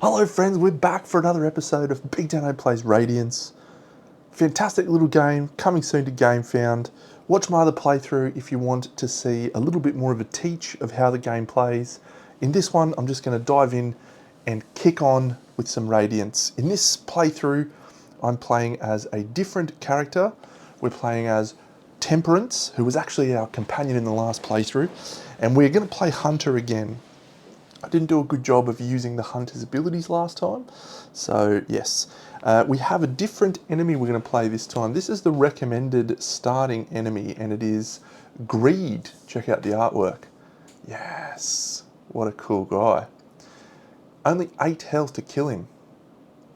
Hello friends, we're back for another episode of BigDenoPlays Radiance. Fantastic little game, coming soon to Gamefound. Watch my other playthrough if you want to see a little bit more of a teach of how the game plays. In this one, I'm just going to dive in and kick on with some Radiance. In this playthrough, I'm playing as a different character. We're playing as Temperance, who was actually our companion in the last playthrough, and we're going to play Hunter again. I didn't do a good job of using the Hunter's abilities last time, so yes. We have a different enemy we're going to play this time. This is the recommended starting enemy, and it is Greed. Check out the artwork. Yes, what a cool guy. Only 8 health to kill him.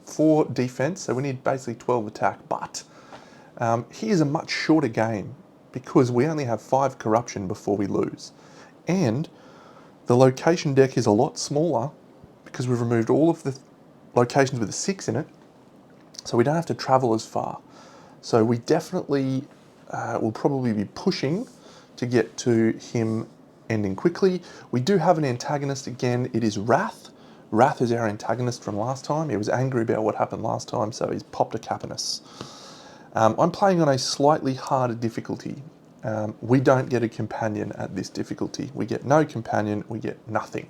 4 defense, so we need basically 12 attack, but he is a much shorter game because we only have 5 corruption before we lose. And the location deck is a lot smaller because we've removed all of the locations with a 6 in it, so we don't have to travel as far. So we definitely will probably be pushing to get to him ending quickly. We do have an antagonist again, it is Wrath. Wrath is our antagonist from last time. He was angry about what happened last time, so he's popped a cap on us. I'm playing on a slightly harder difficulty. We don't get a companion at this difficulty. We get no companion, we get nothing.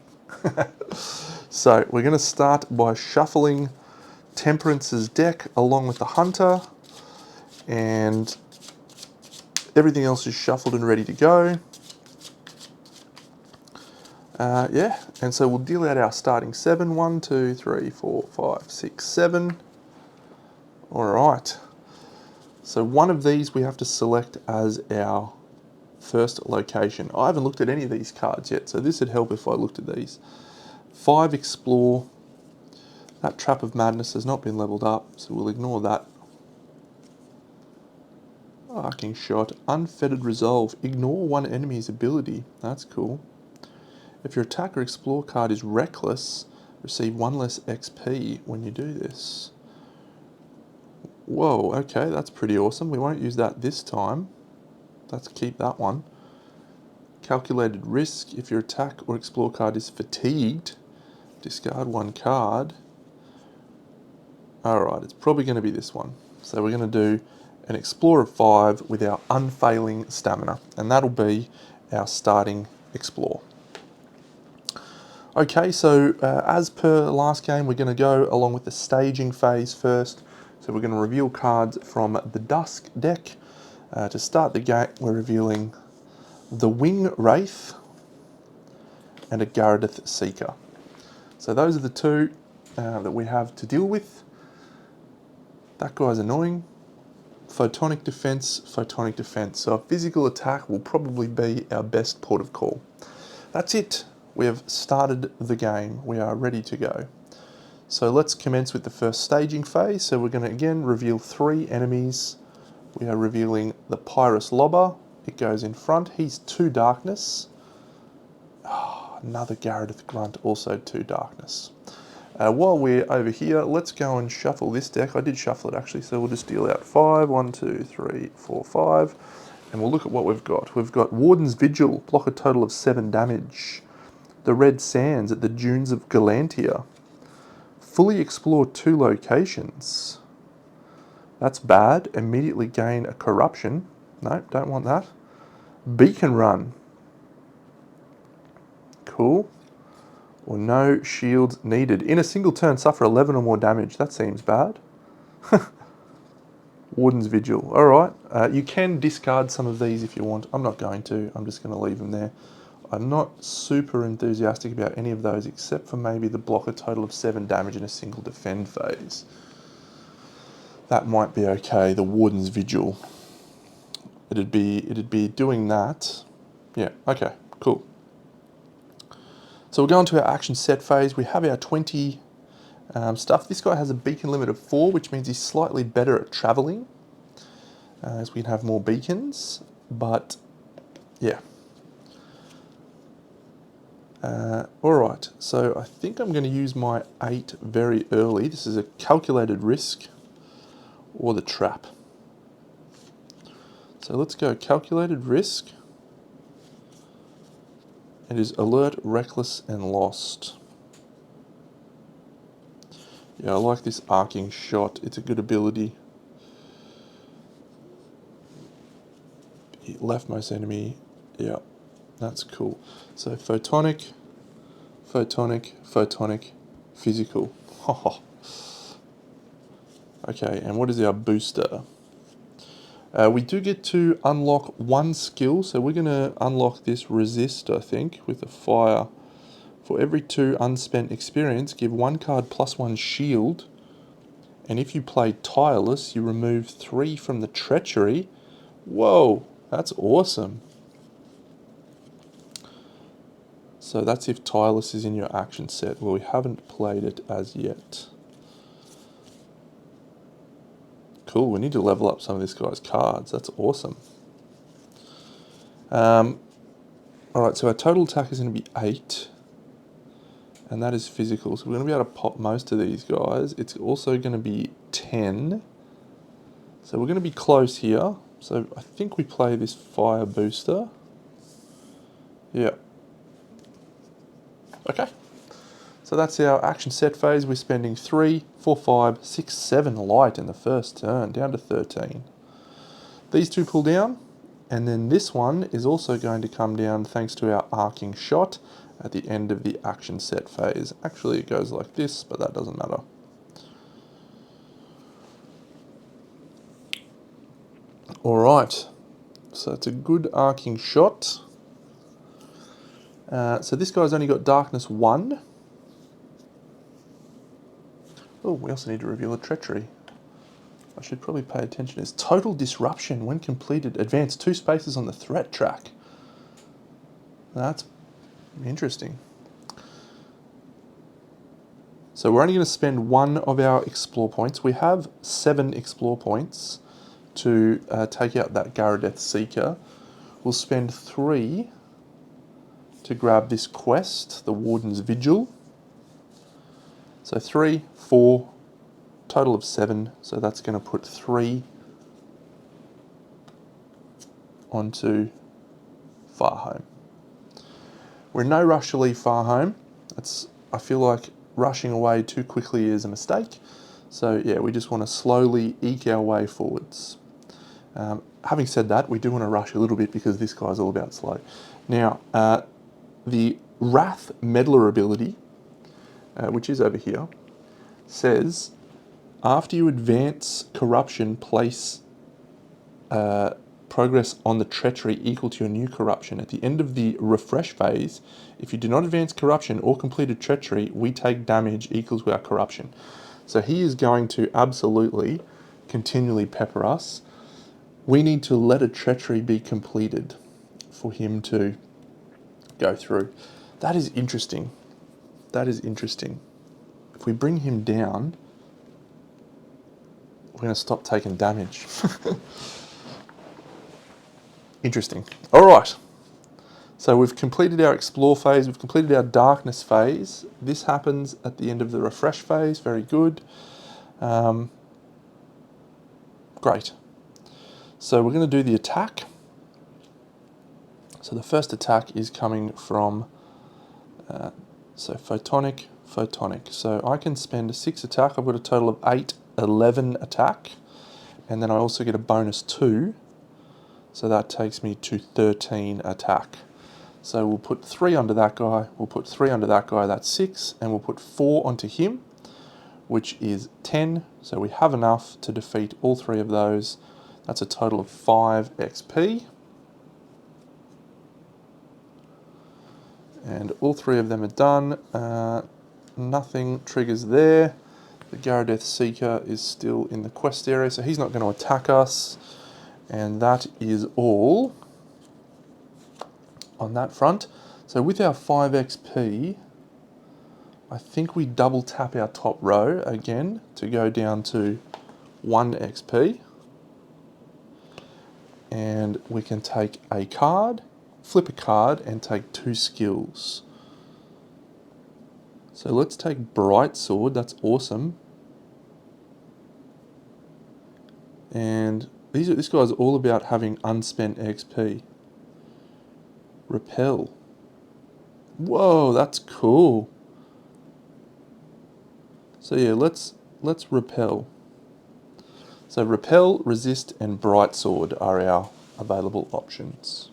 So we're going to start by shuffling Temperance's deck along with the Hunter, and everything else is shuffled and ready to go. Yeah, and so we'll deal out our starting 7. 1, 2, 3, 4, 5, 6, 7. Alright. So one of these we have to select as our first location. I haven't looked at any of these cards yet, so this would help if I looked at these. 5 Explore. That Trap of Madness has not been leveled up, so we'll ignore that. Arcing Shot. Unfettered Resolve. Ignore one enemy's ability. That's cool. If your attack or explore card is Reckless, receive 1 less XP when you do this. Whoa, okay, that's pretty awesome. We won't use that this time. Let's keep that one. Calculated Risk. If your attack or explore card is Fatigued, discard 1 card. Alright, it's probably going to be this one. So we're going to do an Explore of 5 with our Unfailing Stamina, and that'll be our starting Explore. Okay, so as per last game, we're going to go along with the staging phase first. So we're going to reveal cards from the Dusk deck. To start the game, we're revealing the Wing Wraith and a Garradith Seeker. So those are the 2 that we have to deal with. That guy's annoying. Photonic Defense, Photonic Defense. So a physical attack will probably be our best port of call. That's it. We have started the game. We are ready to go. So let's commence with the first staging phase. So we're going to again reveal 3 enemies. We are revealing the Pyrus Lobber. It goes in front. He's 2 darkness. Oh, another Garradith Grunt, also 2 darkness. While we're over here, let's go and shuffle this deck. I did shuffle it actually, so we'll just deal out 5. 1, 2, 3, 4, 5. And we'll look at what we've got. We've got Warden's Vigil, block a total of 7 damage. The Red Sands at the Dunes of Galantia. Fully explore 2 locations. That's bad. Immediately gain a corruption. No, don't want that. Beacon Run. Cool. Or no shields needed. In a single turn, suffer 11 or more damage. That seems bad. Warden's Vigil. Alright. You can discard some of these if you want. I'm not going to. I'm just going to leave them there. I'm not super enthusiastic about any of those except for maybe the block a total of 7 damage in a single defend phase. That might be okay. The Warden's Vigil. It'd be doing that. Yeah, okay, cool. So we'll go into our action set phase. We have our 20 stuff. This guy has a beacon limit of 4, which means he's slightly better at travelling, as we can have more beacons, but yeah. Alright, so I think I'm going to use my 8 very early. This is a calculated risk, or the trap. So let's go calculated risk. It is alert, reckless, and lost. Yeah, I like this arcing shot. It's a good ability. Leftmost enemy. Yeah, that's cool. So photonic, photonic, photonic, physical. Okay, and what is our booster? We do get to unlock one skill, so we're going to unlock this resist, I think, with a fire. For every 2 unspent experience, give 1 card +1 shield, and if you play tireless, you remove 3 from the treachery. Whoa, that's awesome. So that's if tireless is in your action set. Well, we haven't played it as yet. Cool, we need to level up some of this guy's cards. That's awesome. Alright, so our total attack is going to be 8. And that is physical. So we're going to be able to pop most of these guys. It's also going to be 10. So we're going to be close here. So I think we play this fire booster. Yeah. Okay. So that's our action set phase. We're spending 3, 4, 5, 6, 7 light in the first turn, down to 13. These 2 pull down, and then this one is also going to come down thanks to our arcing shot at the end of the action set phase. Actually, it goes like this, but that doesn't matter. Alright, so it's a good arcing shot. So this guy's only got darkness 1. Oh, we also need to reveal a treachery. I should probably pay attention. It's total disruption. When completed, advance 2 spaces on the threat track. That's interesting. So we're only going to spend 1 of our explore points. We have 7 explore points to take out that Garadeth Seeker. We'll spend 3 to grab this quest, the Warden's Vigil. So 3, 4, total of 7. So that's going to put 3 onto Farhome. We're in no rush to leave Farhome. I feel like rushing away too quickly is a mistake. So yeah, we just want to slowly eke our way forwards. Having said that, we do want to rush a little bit because this guy's all about slow. Now, the Wrath Meddler ability, which is over here, says after you advance corruption, place progress on the treachery equal to your new corruption. At the end of the refresh phase, if you do not advance corruption or completed treachery, we take damage equals to our corruption. So he is going to absolutely continually pepper us. We need to let a treachery be completed for him to go through. That is interesting. That is interesting. If we bring him down, we're going to stop taking damage. Interesting. All right. So we've completed our explore phase. We've completed our darkness phase. This happens at the end of the refresh phase. Very good. Great. So we're going to do the attack. So the first attack is coming from, so photonic, photonic. So I can spend a 6 attack. I've got a total of 8, 11 attack. And then I also get a bonus 2. So that takes me to 13 attack. So we'll put 3 onto that guy, we'll put 3 onto that guy, that's 6, and we'll put 4 onto him, which is 10. So we have enough to defeat all 3 of those. That's a total of 5 XP. And all 3 of them are done. Nothing triggers there. The Garadeth Seeker is still in the quest area, so he's not going to attack us. And that is all on that front. So with our 5 XP, I think we double tap our top row again to go down to 1 XP. And we can take a card, flip a card, and take 2 skills. So let's take Bright Sword, that's awesome. And this guy's all about having unspent XP. Repel. Whoa, that's cool. So yeah, let's repel. So repel, resist, and bright sword are our available options.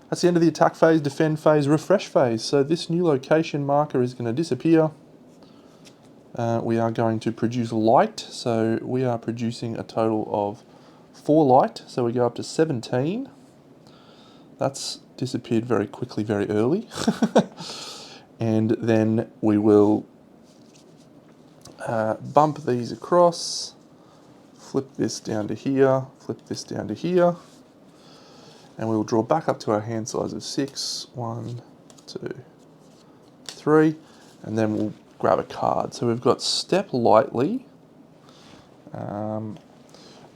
That's the end of the attack phase, defend phase, refresh phase. So this new location marker is going to disappear. We are going to produce light. So we are producing a total of 4 light. So we go up to 17. That's disappeared very quickly, very early. And then we will bump these across, flip this down to here, flip this down to here, and we will draw back up to our hand size of 6. 1, 2, 3, and then we'll grab a card. So we've got Step Lightly,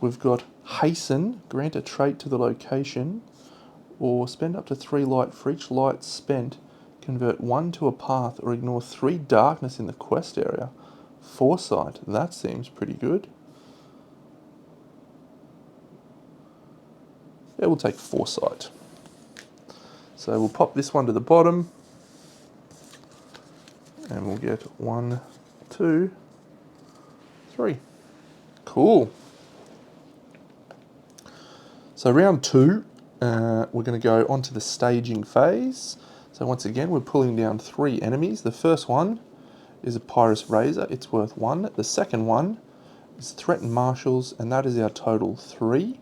we've got Hasten, grant a trait to the location, or spend up to 3 light. For each light spent, convert 1 to a path or ignore 3 darkness in the quest area. Foresight, that seems pretty good. Yeah, we'll take Foresight. So we'll pop this one to the bottom, and we'll get 1, 2, 3. Cool. So round 2, we're going to go on to the staging phase. So once again, we're pulling down 3 enemies. The first one is a Pyrus Razor, it's worth 1. The second one is Threatened Marshals, and that is our total 3.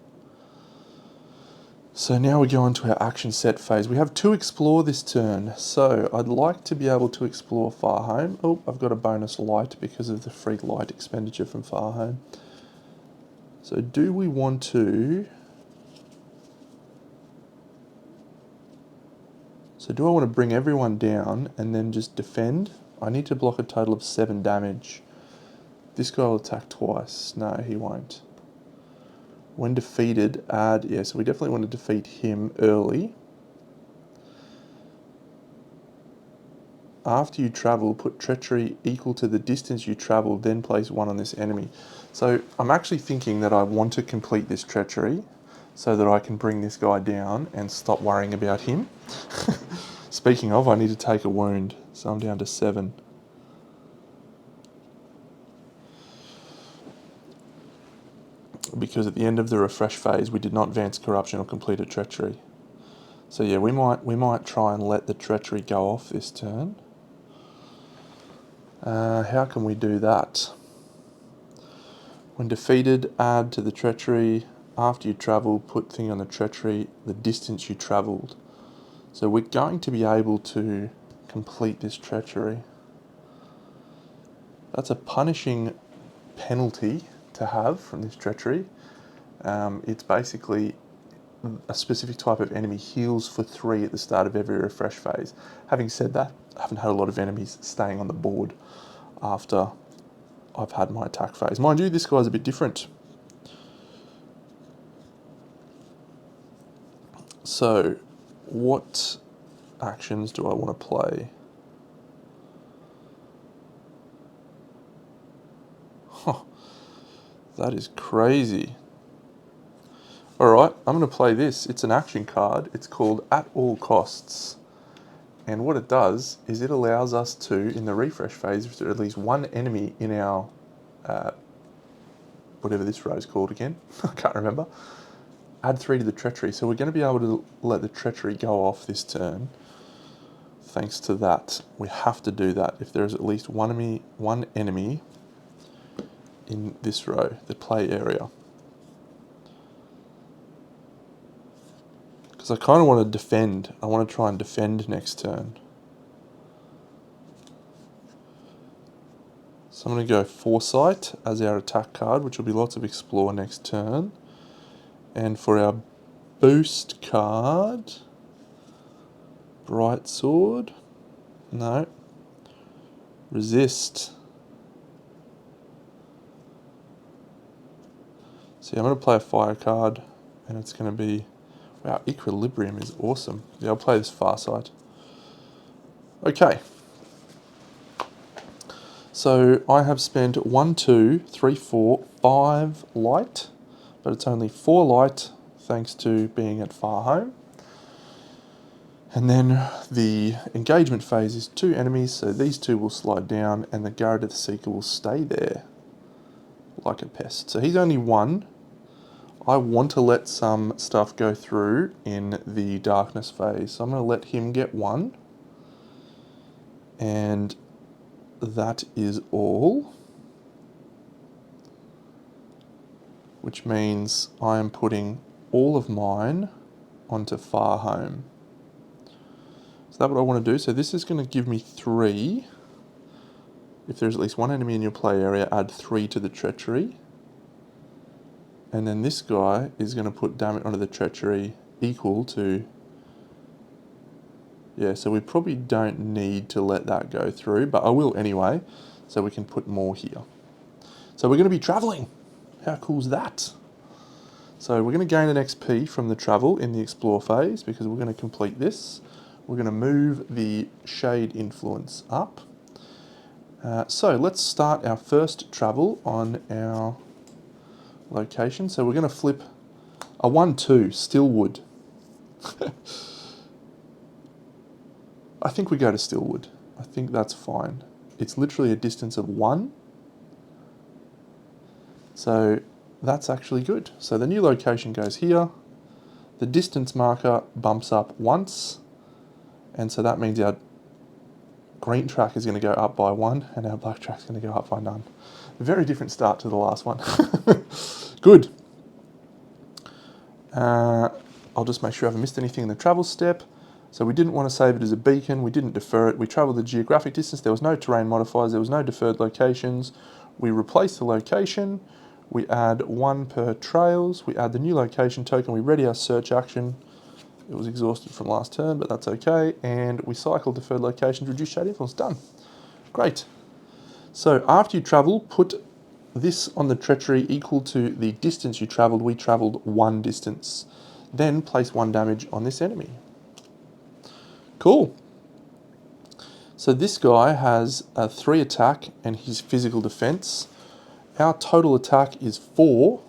So now we go on to our action set phase. We have 2 explore this turn, so I'd like to be able to explore Far Home. Oh, I've got a bonus light because of the free light expenditure from Far Home. So do we want to... So do I want to bring everyone down and then just defend? I need to block a total of 7 damage. This guy will attack twice. No, he won't. When defeated, add... Yeah, so we definitely want to defeat him early. After you travel, put treachery equal to the distance you travel, then place 1 on this enemy. So I'm actually thinking that I want to complete this treachery so that I can bring this guy down and stop worrying about him. Speaking of, I need to take a wound, so I'm down to 7. Because at the end of the refresh phase, we did not advance corruption or complete a treachery. So yeah, we might try and let the treachery go off this turn. How can we do that? When defeated, add to the treachery. After you travel, put thing on the treachery, the distance you travelled. So we're going to be able to complete this treachery. That's a punishing penalty to have from this treachery. It's basically a specific type of enemy heals for 3 at the start of every refresh phase. Having said that, I haven't had a lot of enemies staying on the board after I've had my attack phase. Mind you, this guy's a bit different. So, what actions do I want to play? Huh, that is crazy. Alright, I'm going to play this. It's an action card. It's called At All Costs. And what it does is it allows us to, in the refresh phase, if there at least 1 enemy in our, whatever this row is called again, I can't remember, add 3 to the treachery. So we're going to be able to let the treachery go off this turn. Thanks to that, we have to do that. If there is at least one enemy in this row, the play area. Because I kind of want to defend. I want to try and defend next turn. So I'm going to go Foresight as our attack card, which will be lots of explore next turn. And for our boost card, Bright Sword. No. Resist. See, I'm going to play a fire card, and it's going to be... Wow, Equilibrium is awesome. Yeah, I'll play this Farsight. Okay. So I have spent 1, 2, 3, 4, 5 light, but it's only 4 light thanks to being at Far Home. And then the engagement phase is 2 enemies, so these 2 will slide down and the Guard of the Seeker will stay there like a pest. So he's only 1. I want to let some stuff go through in the darkness phase, so I'm going to let him get 1. And that is all. Which means I am putting all of mine onto Far Home. So that's what I want to do. So this is going to give me 3. If there's at least 1 enemy in your play area, add 3 to the Treachery. And then this guy is going to put damage onto the Treachery equal to... Yeah, so we probably don't need to let that go through, but I will anyway, so we can put more here. So we're going to be travelling. How cool is that? So we're going to gain an XP from the travel in the Explore phase, because we're going to complete this. We're going to move the Shade Influence up. So let's start our first travel on our location. So we're going to flip a 1-2, Stillwood. I think we go to Stillwood. I think that's fine. It's literally a distance of 1. So that's actually good. So the new location goes here. The distance marker bumps up once. And so that means our green track is going to go up by 1 and our black track is going to go up by none. A very different start to the last one. Good. I'll just make sure I haven't missed anything in the travel step. So we didn't want to save it as a beacon. We didn't defer it. We travelled the geographic distance. There was no terrain modifiers. There was no deferred locations. We replace the location. We add 1 per trails. We add the new location token. We ready our search action. It was exhausted from last turn, but that's okay. And we cycle deferred locations, reduce shade influence. Done. Great. So after you travel, put this on the Treachery equal to the distance you travelled. We travelled 1 distance. Then place 1 damage on this enemy. Cool. So this guy has a 3 attack and his physical defense. Our total attack is 4.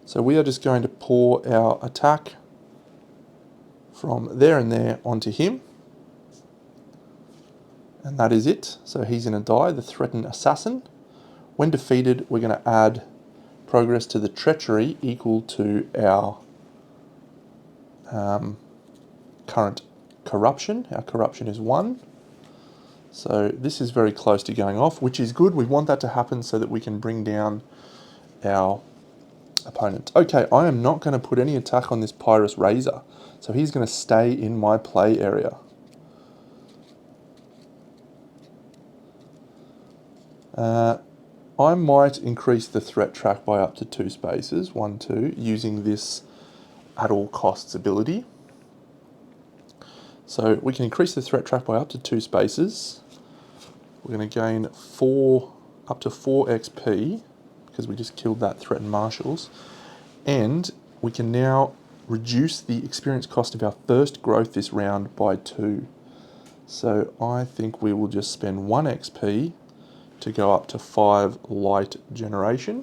So we are just going to pour our attack from there and there onto him. And that is it. So he's going to die, the threatened assassin. When defeated, we're going to add progress to the Treachery equal to our current corruption. Our corruption is 1. So this is very close to going off, which is good. We want that to happen so that we can bring down our opponent. Okay, I am not going to put any attack on this Pyrus Razor. So he's going to stay in my play area. I might increase the threat track by up to 2 spaces, 1, 2, using this at all costs ability. So we can increase the threat track by up to 2 spaces. We're going to gain up to 4 XP, because we just killed that threatened marshals. And we can now reduce the experience cost of our first growth this round by 2. So I think we will just spend 1 XP to go up to 5 light generation.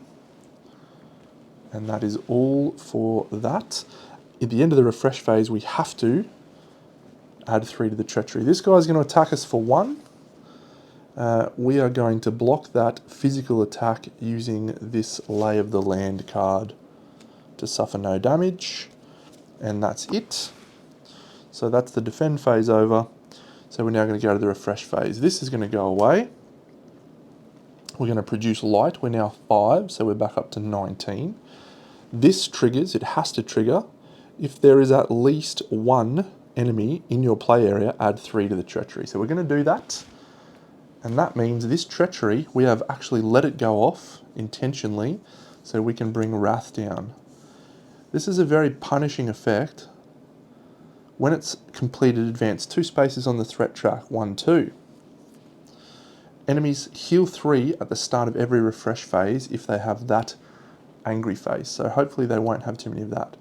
And that is all for that. At the end of the refresh phase, we have to add 3 to the Treachery. This guy's going to attack us for 1. We are going to block that physical attack using this Lay of the Land card to suffer no damage. And that's it. So that's the defend phase over. So we're now going to go to the refresh phase. This is going to go away. We're going to produce light. We're now 5, so we're back up to 19. This triggers, it has to trigger, if there is at least 1 enemy in your play area, add 3 to the Treachery. So we're going to do that. And that means this Treachery, we have actually let it go off intentionally so we can bring Wrath down. This is a very punishing effect. When it's completed, advance 2 spaces on the threat track, 1, 2. Enemies heal 3 at the start of every refresh phase if they have that angry face. So hopefully they won't have too many of that.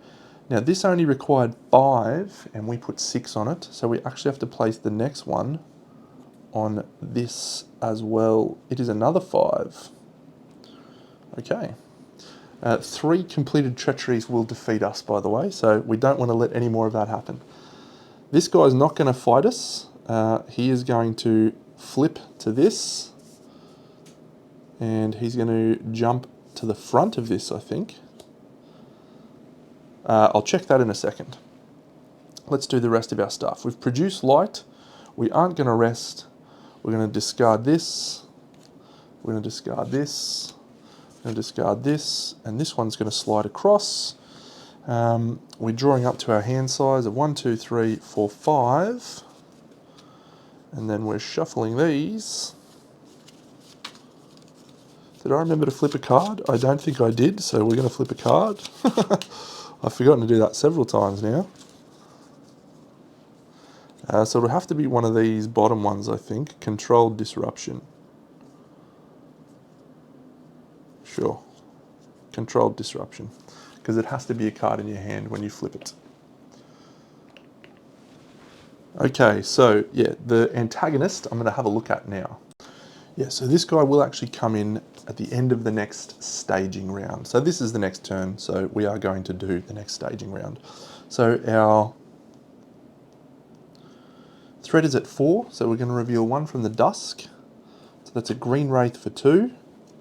Now this only required 5 and we put 6 on it. So we actually have to place the next one on this as well. It is another 5. Okay. 3 completed Treacheries will defeat us, by the way. So we don't want to let any more of that happen. This guy's not going to fight us. He is going to flip to this. And he's going to jump to the front of this, I think. I'll check that in a second. Let's do the rest of our stuff. We've produced light. We aren't going to rest. We're going to discard this. We're going to discard this. We're going to discard this. And this one's going to slide across. We're drawing up to our hand size of 1, 2, 3, 4, 5. And then we're shuffling these. Did I remember to flip a card? I don't think I did, so we're going to flip a card. I've forgotten to do that several times now. So it'll have to be one of these bottom ones, I think. Controlled disruption. Sure. Controlled disruption. Because it has to be a card in your hand when you flip it. Okay, so yeah, the antagonist I'm going to have a look at now. Yeah, so this guy will actually come in at the end of the next staging round. So this is the next turn, so we are going to do the next staging round. So our threat is at 4, so we're going to reveal 1 from the dusk. So that's a green wraith for 2,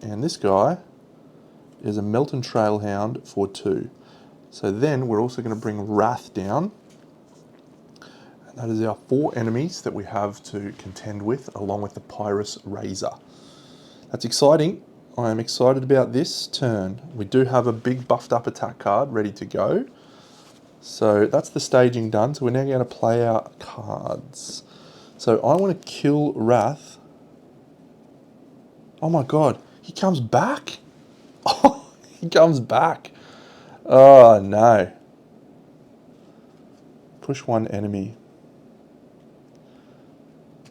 and this guy is a Melton Trailhound for 2. So then we're also going to bring Wrath down. And that is our 4 enemies that we have to contend with, along with the Pyrus Razor. That's exciting. I am excited about this turn. We do have a big buffed up attack card ready to go. So that's the staging done. So we're now going to play our cards. So I want to kill Wrath. Oh my god, he comes back? Oh, he comes back. Oh no. Push 1 enemy.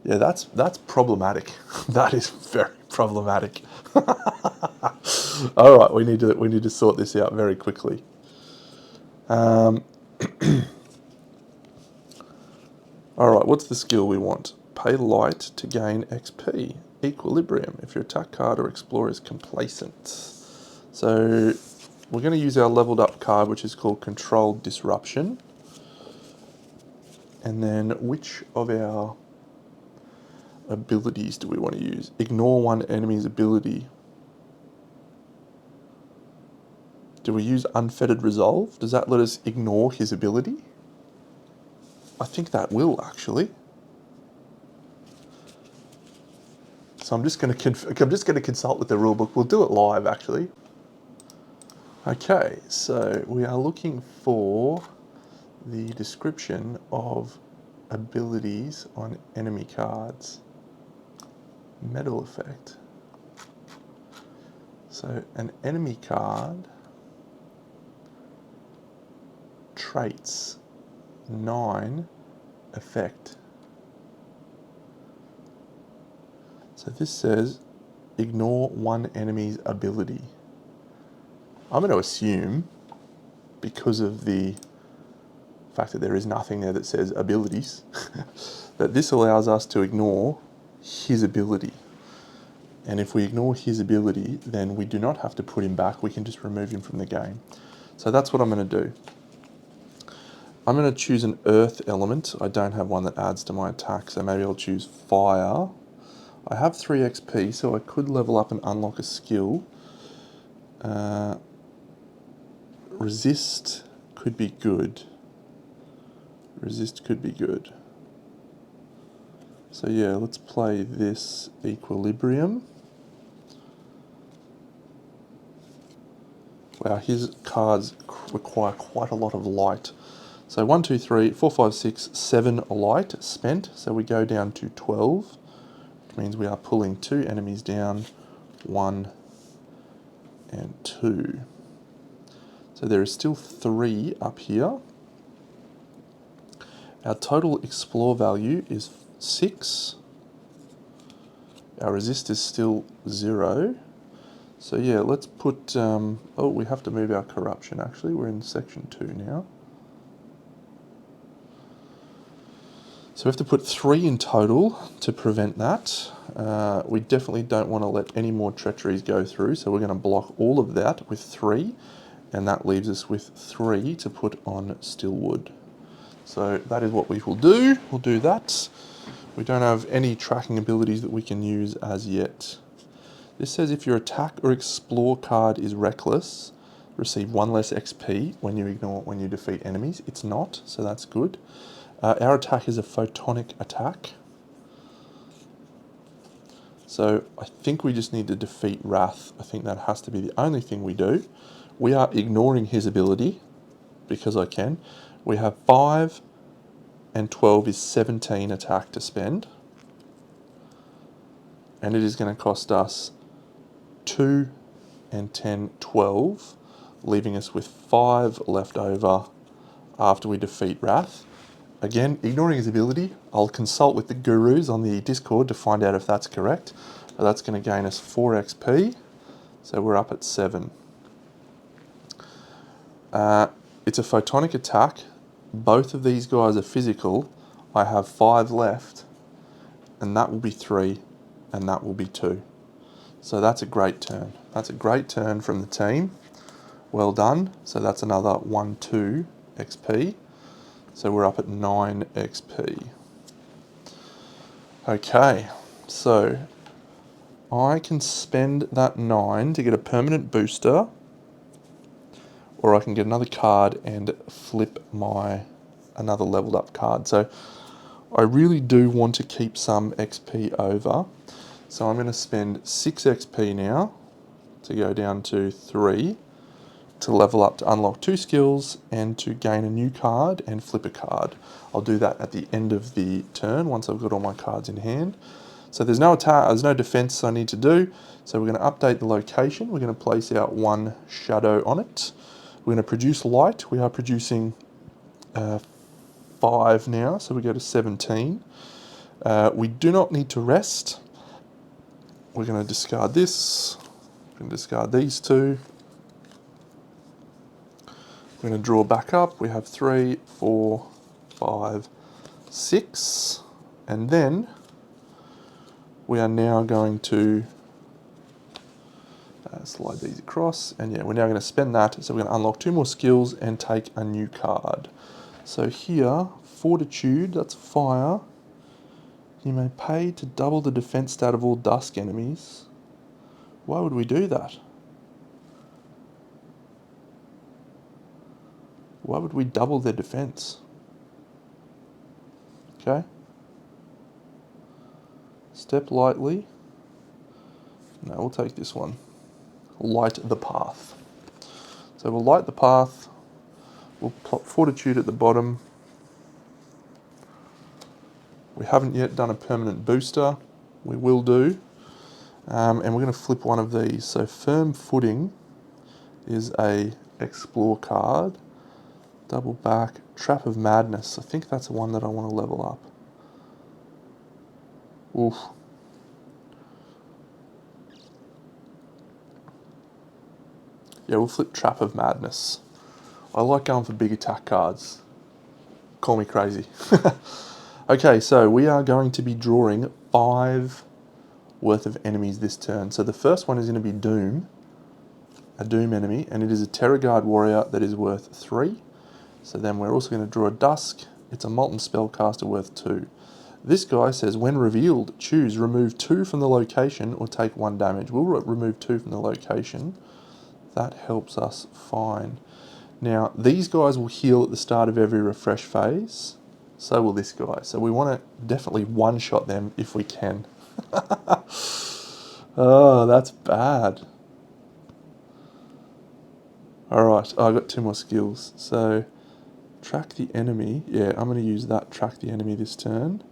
Yeah, that's problematic. That is very problematic. All right, we need to sort this out very quickly. All right, what's the skill we want? Pay light to gain XP. Equilibrium if your attack card or explorer is complacent. So we're going to use our leveled up card, which is called Controlled Disruption. And then which of our abilities do we want to use? Ignore 1 enemy's ability. Do we use Unfettered Resolve? Does that let us ignore his ability? I think that will, actually. So I'm just going to consult with the rulebook. We'll do it live, actually. Okay, so we are looking for the description of abilities on enemy cards. Medal effect. So an enemy card, traits, 9, effect. So this says ignore 1 enemy's ability. I'm going to assume, because of the fact that there is nothing there that says abilities, that this allows us to ignore his ability. And if we ignore his ability, then we do not have to put him back. We can just remove him from the game. So that's what I'm going to do. I'm going to choose an earth element. I don't have one that adds to my attack, so maybe I'll choose fire. I have 3 XP, so I could level up and unlock a skill. Resist could be good. Resist could be good. So yeah, let's play this Equilibrium. Wow, his cards require quite a lot of light. So 1, 2, 3, 4, 5, 6, 7 light spent. So we go down to 12, which means we are pulling 2 enemies down, 1 and 2. So there is still 3 up here. Our total explore value is 6. Our resist is still 0. So yeah, let's put, oh, we have to move our corruption actually. We're in section 2 now. So we have to put 3 in total to prevent that. We definitely don't want to let any more treacheries go through, so we're going to block all of that with 3, and that leaves us with 3 to put on Stillwood. So that is what we will do. We'll do that. We don't have any tracking abilities that we can use as yet. This says if your attack or explore card is reckless, receive 1 less XP when you defeat enemies. It's not, so that's good. Our attack is a photonic attack. So I think we just need to defeat Wrath. I think that has to be the only thing we do. We are ignoring his ability because I can. We have 5 and 12 is 17 attack to spend. And it is going to cost us 2 and 10, 12, leaving us with 5 left over after we defeat Wrath. Again, ignoring his ability, I'll consult with the gurus on the Discord to find out if that's correct. That's going to gain us 4 XP, so we're up at 7. It's a photonic attack. Both of these guys are physical. I have 5 left, and that will be 3, and that will be 2. So that's a great turn. That's a great turn from the team. Well done. So that's another 1, 2 XP. So we're up at 9 XP. Okay, so I can spend that 9 to get a permanent booster, or I can get another card and flip my another leveled up card. So I really do want to keep some XP over. So I'm going to spend 6 XP now to go down to 3 to level up to unlock 2 skills and to gain a new card and flip a card. I'll do that at the end of the turn once I've got all my cards in hand. So there's no attack, there's no defense I need to do. So we're going to update the location. We're going to place out 1 shadow on it. We're going to produce light. We are producing 5 now, so we go to 17. We do not need to rest. We're going to discard this. We're going to discard these 2. We're going to draw back up. We have 3, 4, 5, 6. And then we are now going to slide these across. And yeah, we're now going to spend that. So we're going to unlock 2 more skills and take a new card. So here, Fortitude, that's fire. You may pay to double the defense stat of all dusk enemies. Why would we do that? Why would we double their defense? Okay. Step lightly. No, we'll take this one. Light the path. So we'll light the path. We'll plot Fortitude at the bottom. We haven't yet done a permanent booster. We will do. And we're going to flip one of these. So Firm Footing is a explore card. Double back. Trap of Madness. I think that's the one that I want to level up. Oof. Yeah, we'll flip Trap of Madness. I like going for big attack cards. Call me crazy. Okay, so we are going to be drawing 5 worth of enemies this turn. So the first one is going to be Doom, a Doom enemy, and it is a Terror Guard warrior that is worth 3. So then we're also going to draw a Dusk. It's a Molten Spellcaster worth 2. This guy says, when revealed, choose remove 2 from the location or take 1 damage. We'll remove 2 from the location. That helps us fine. Now, these guys will heal at the start of every refresh phase. So will this guy. So we want to definitely one-shot them if we can. Oh, that's bad. Alright, I've got 2 more skills. So, track the enemy. Yeah, I'm going to use that, track the enemy this turn.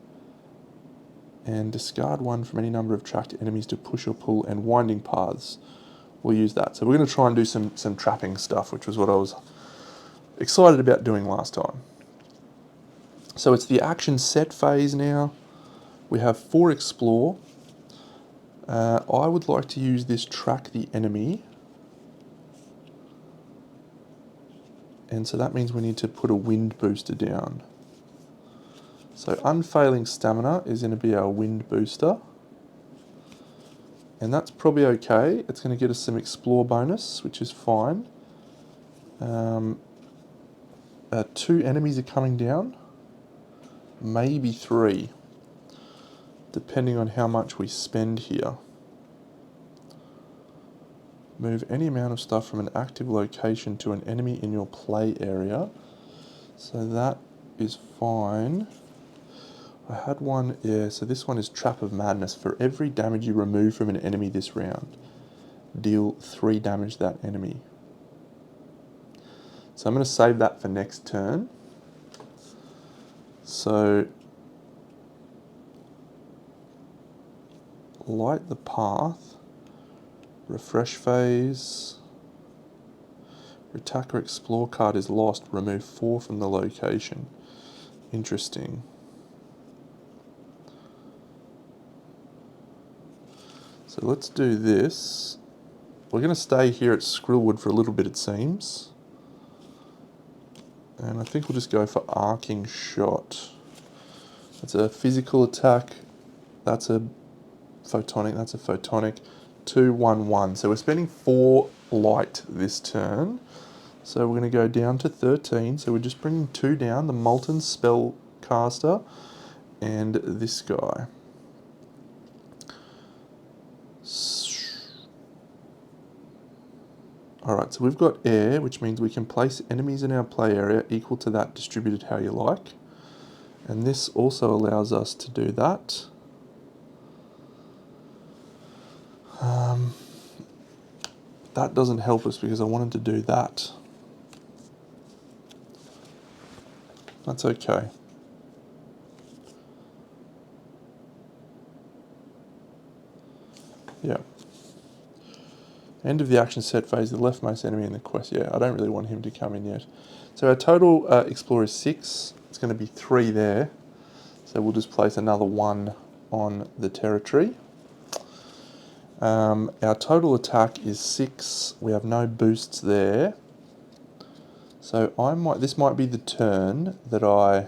And discard 1 from any number of tracked enemies to push or pull and winding paths. We'll use that. So we're going to try and do some trapping stuff, which was what I was excited about doing last time. So it's the action set phase now. We have 4 explore. I would like to use this track the enemy. And so that means we need to put a wind booster down. So unfailing stamina is going to be our wind booster. And that's probably okay. It's going to get us some explore bonus, which is fine. 2 enemies are coming down. maybe 3, depending on how much we spend here. Move any amount of stuff from an active location to an enemy in your play area. So that is fine. I had one, yeah, so this one is Trap of Madness. For every damage you remove from an enemy this round, deal 3 damage to that enemy. So I'm going to save that for next turn. So, light the path, refresh phase, attack or explore card is lost, remove 4 from the location. Interesting. So let's do this. We're going to stay here at Skrillwood for a little bit, it seems. And I think we'll just go for Arcing Shot. That's a physical attack. That's a photonic. That's a photonic. 2, 1, 1. So we're spending 4 light this turn. So we're going to go down to 13. So we're just bringing 2 down. The Molten Spellcaster and this guy. Alright, so we've got air, which means we can place enemies in our play area equal to that distributed how you like. And this also allows us to do that. That doesn't help us because I wanted to do that. That's okay. Yeah. End of the action set phase, the leftmost enemy in the quest. Yeah, I don't really want him to come in yet. So our total explore is 6. It's going to be 3 there. So we'll just place another 1 on the territory. Our total attack is 6. We have no boosts there. So this might be the turn that I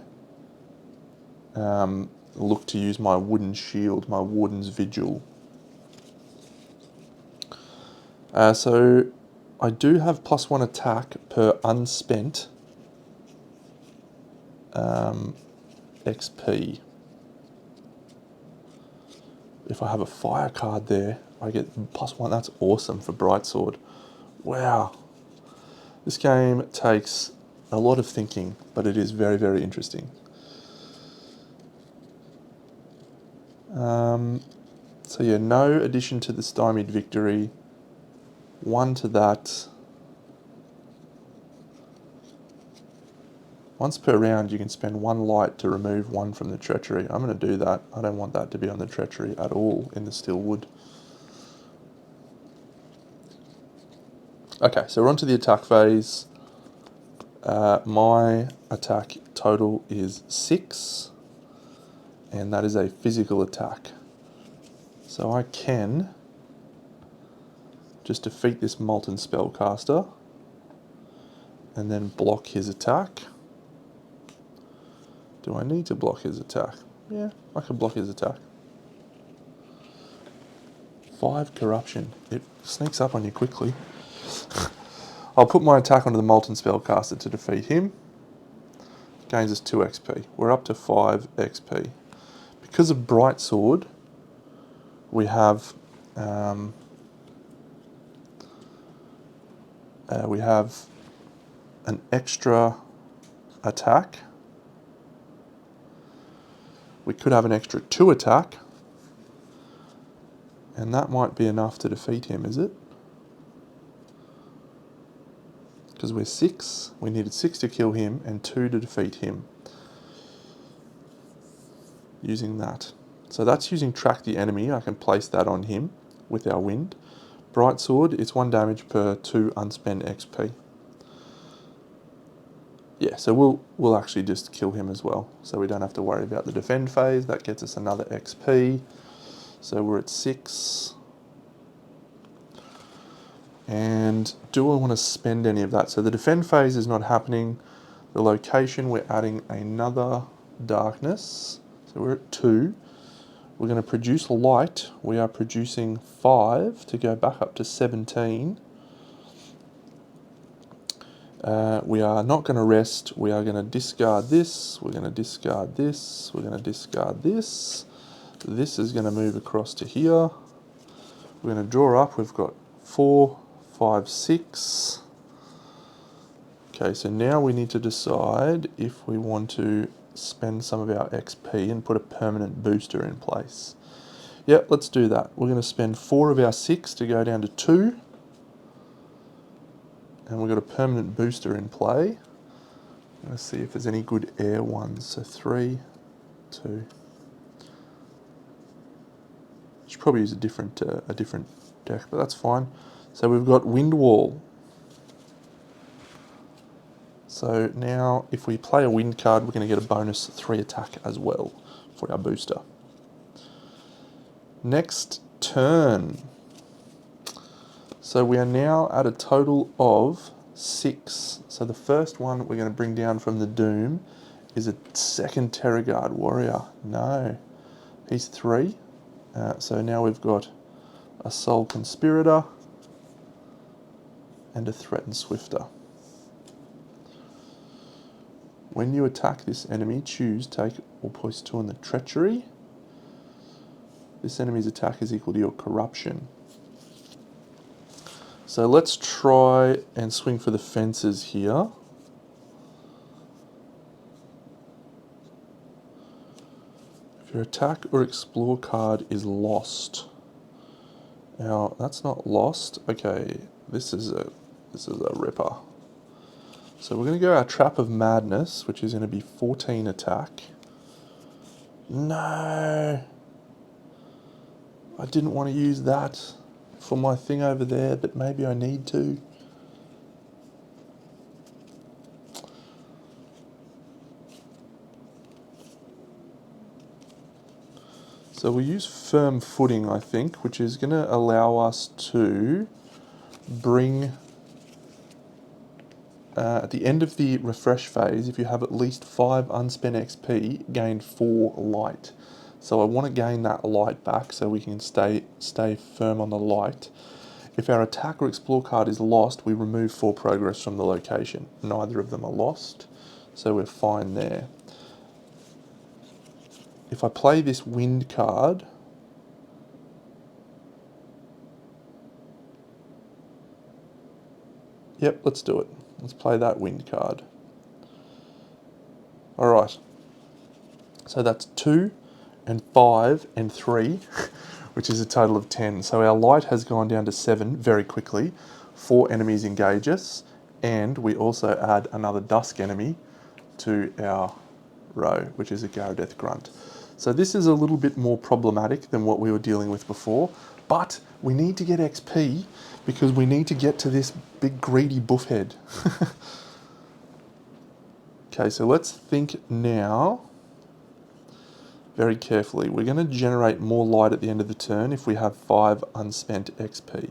look to use my wooden shield, my Warden's Vigil. So I do have +1 attack per unspent XP. If I have a fire card there, I get +1. That's awesome for Brightsword. Wow. This game takes a lot of thinking, but it is very, very interesting. So yeah, no addition to the Stymied Victory. 1 to that. Once per round you can spend 1 light to remove 1 from the treachery. I'm going to do that. I don't want that to be on the treachery at all in the Still Wood. Okay, so we're on to the attack phase. My attack total is 6, and that is a physical attack. So I can just defeat this Molten Spellcaster and then block his attack. Do I need to block his attack? Yeah, I can block his attack. 5 corruption. It sneaks up on you quickly. I'll put my attack onto the Molten Spellcaster to defeat him. Gains us 2 XP. We're up to 5 XP. Because of Brightsword, we have an extra attack. We could have an extra 2 attack, and that might be enough to defeat him, is it? Because we're 6, we needed 6 to kill him and 2 to defeat him. Using that. So that's using Track the Enemy. I can place that on him with our wind. Brightsword, it's 1 damage per 2 unspent XP. Yeah, so we'll actually just kill him as well. So we don't have to worry about the defend phase. That gets us another XP. So we're at 6. And do I want to spend any of that? So the defend phase is not happening. The location, we're adding another darkness. So we're at 2. We're going to produce light. We are producing 5 to go back up to 17. We are not going to rest. We are going to discard this. We're going to discard this. We're going to discard this. This is going to move across to here. We're going to draw up. We've got 4, 5, 6. Okay, so now we need to decide if we want to spend some of our XP and put a permanent booster in place. Yep, let's do that. We're going to spend 4 of our 6 to go down to 2. And we've got a permanent booster in play. Let's see if there's any good air ones. So 3, 2. Should probably use a different deck, but that's fine. So we've got Wind Wall. So now if we play a wind card, we're going to get a bonus 3 attack as well for our booster. Next turn. So we are now at a total of 6. So the first one we're going to bring down from the Doom is a second Terror Guard Warrior. No, he's 3. So now we've got a Soul Conspirator and a Threatened Swifter. When you attack this enemy, choose take or +2 on the Treachery. This enemy's attack is equal to your Corruption. So let's try and swing for the fences here. If your attack or explore card is lost. Now that's not lost. Okay, this is a ripper. So we're going to go our Trap of Madness, which is going to be 14 attack. No, I didn't want to use that for my thing over there, but maybe I need to. So we use Firm Footing, I think, which is going to allow us to bring, at the end of the refresh phase, if you have at least 5 unspent XP, gain 4 light. So I want to gain that light back so we can stay firm on the light. If our attack or explore card is lost, we remove 4 progress from the location. Neither of them are lost, so we're fine there. If I play this wind card, yep, let's do it. Let's play that wind card. Alright, so that's 2 and 5 and 3, which is a total of 10. So our light has gone down to 7 very quickly. 4 enemies engage us, and we also add another dusk enemy to our row, which is a Garadeth Grunt. So this is a little bit more problematic than what we were dealing with before, but we need to get XP because we need to get to this big greedy buffhead. Okay, so let's think now very carefully. We're going to generate more light at the end of the turn if we have 5 unspent XP.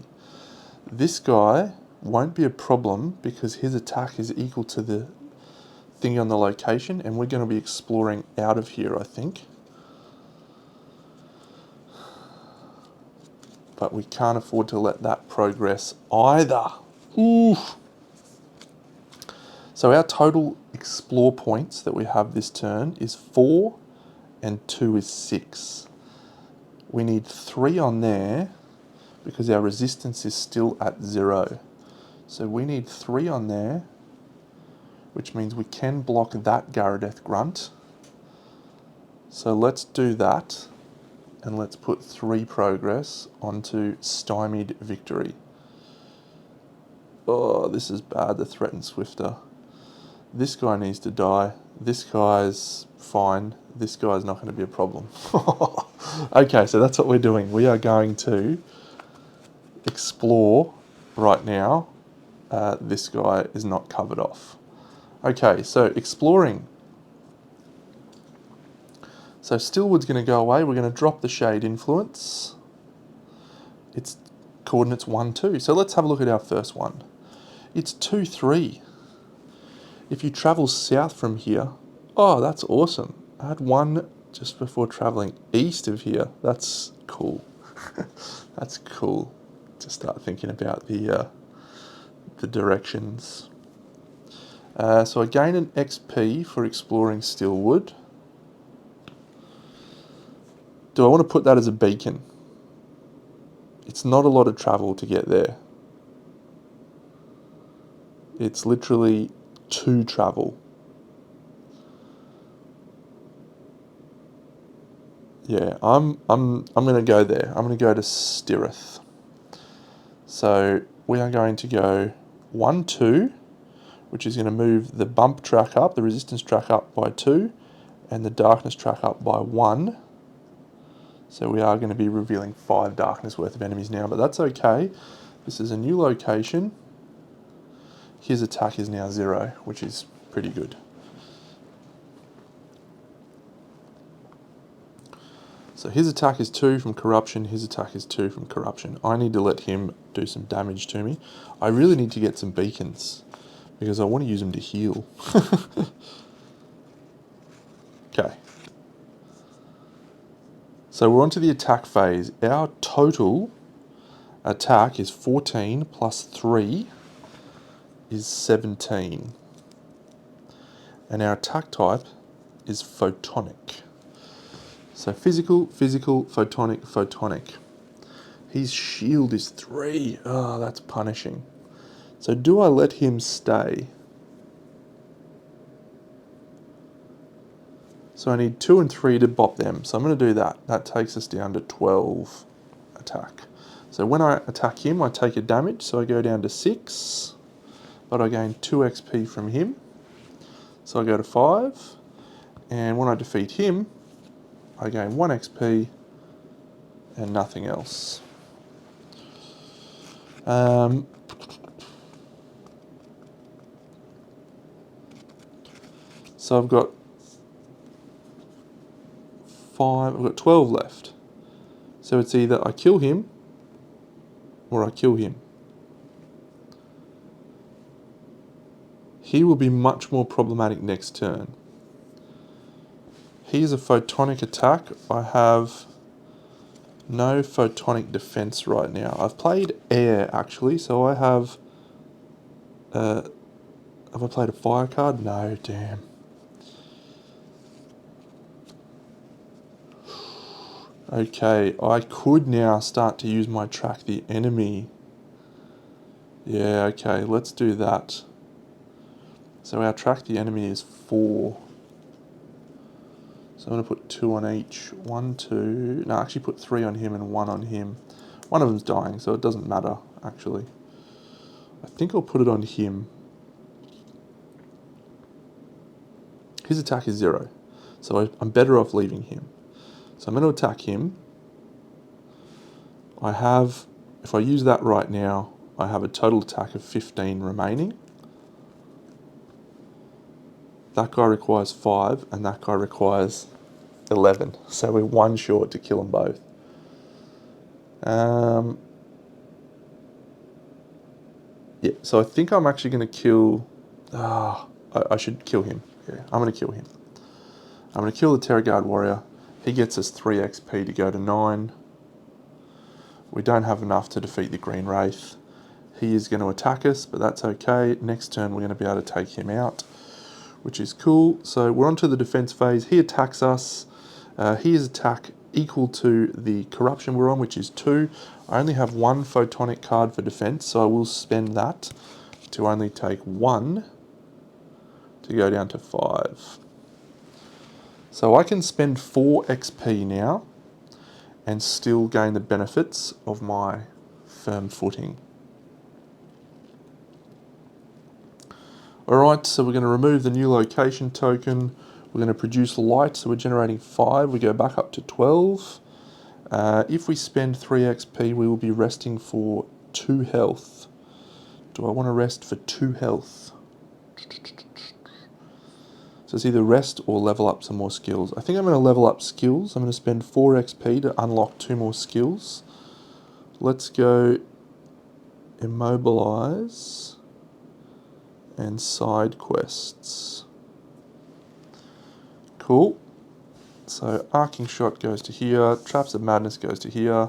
This guy won't be a problem because his attack is equal to the thing on the location, and we're going to be exploring out of here, I think. But we can't afford to let that progress either. Oof. So our total explore points that we have this turn is 4 and 2 is 6. We need 3 on there because our resistance is still at 0. So we need 3 on there, which means we can block that Garadeth Grunt. So let's do that, and let's put 3 progress onto Stymied Victory. Oh, this is bad, the Threatened Swifter. This guy needs to die. This guy's fine. This guy's not going to be a problem. Okay, so that's what we're doing. We are going to explore right now. This guy is not covered off. Okay, so exploring. So Stillwood's going to go away. We're going to drop the Shade Influence. It's coordinates 1, 2. So let's have a look at our first one. It's 2, 3. If you travel south from here, oh, that's awesome. I had one just before traveling east of here. That's cool. That's cool to start thinking about the directions. So I gain an XP for exploring Stillwood. Do I want to put that as a beacon? It's not a lot of travel to get there. It's literally 2 travel. Yeah, I'm going to go there. I'm going to go to Stirith. So we are going to go 1, 2, which is going to move the bump track up, the resistance track up by 2, and the darkness track up by 1. So we are going to be revealing 5 darkness worth of enemies now, but that's okay. This is a new location. His attack is now 0, which is pretty good. So his attack is 2 from corruption, his attack is 2 from corruption. I need to let him do some damage to me. I really need to get some beacons, because I want to use them to heal. Okay. So we're on to the attack phase. Our total attack is 14 plus 3 is 17. And our attack type is photonic. So physical, physical, photonic, photonic. His shield is 3. Oh, that's punishing. So do I let him stay? So I need 2 and 3 to bop them. So I'm going to do that. That takes us down to 12 attack. So when I attack him, I take a damage. So I go down to 6. But I gain 2 XP from him. So I go to 5. And when I defeat him, I gain 1 XP and nothing else. So I've got 5, I've got 12 left. So it's either I kill him or I kill him. He will be much more problematic next turn. He is a photonic attack. I have no photonic defense right now. I've played air actually, so I have I played a fire card? No, damn. Okay, I could now start to use my track the enemy. Yeah, okay, let's do that. So our track the enemy is 4. So I'm going to put 2 on each. 1, 2... No, actually put 3 on him and 1 on him. One of them's dying, so it doesn't matter, actually. I think I'll put it on him. His attack is 0. So I'm better off leaving him. So I'm going to attack him. I have... If I use that right now, I have a total attack of 15 remaining. That guy requires 5, and that guy requires 11. So we're 1 short to kill them both. Yeah, so I think I'm actually going to kill... I should kill him. Yeah, I'm going to kill him. I'm going to kill the Terror Guard Warrior. He gets us 3 XP to go to 9. We don't have enough to defeat the Green Wraith. He is going to attack us, but that's okay. Next turn we're going to be able to take him out, which is cool. So we're on to the defense phase. He attacks us. His attack equal to the corruption we're on, which is 2. I only have 1 photonic card for defense, so I will spend that to only take 1 to go down to 5. So I can spend 4 XP now and still gain the benefits of my firm footing. Alright, so we're going to remove the new location token. We're going to produce light, so we're generating 5. We go back up to 12. If we spend 3 XP, we will be resting for 2 health. Do I want to rest for 2 health? So it's either rest or level up some more skills. I think I'm going to level up skills. I'm going to spend 4 XP to unlock 2 more skills. Let's go immobilize and side quests. Cool. So arcing shot goes to here, traps of madness goes to here,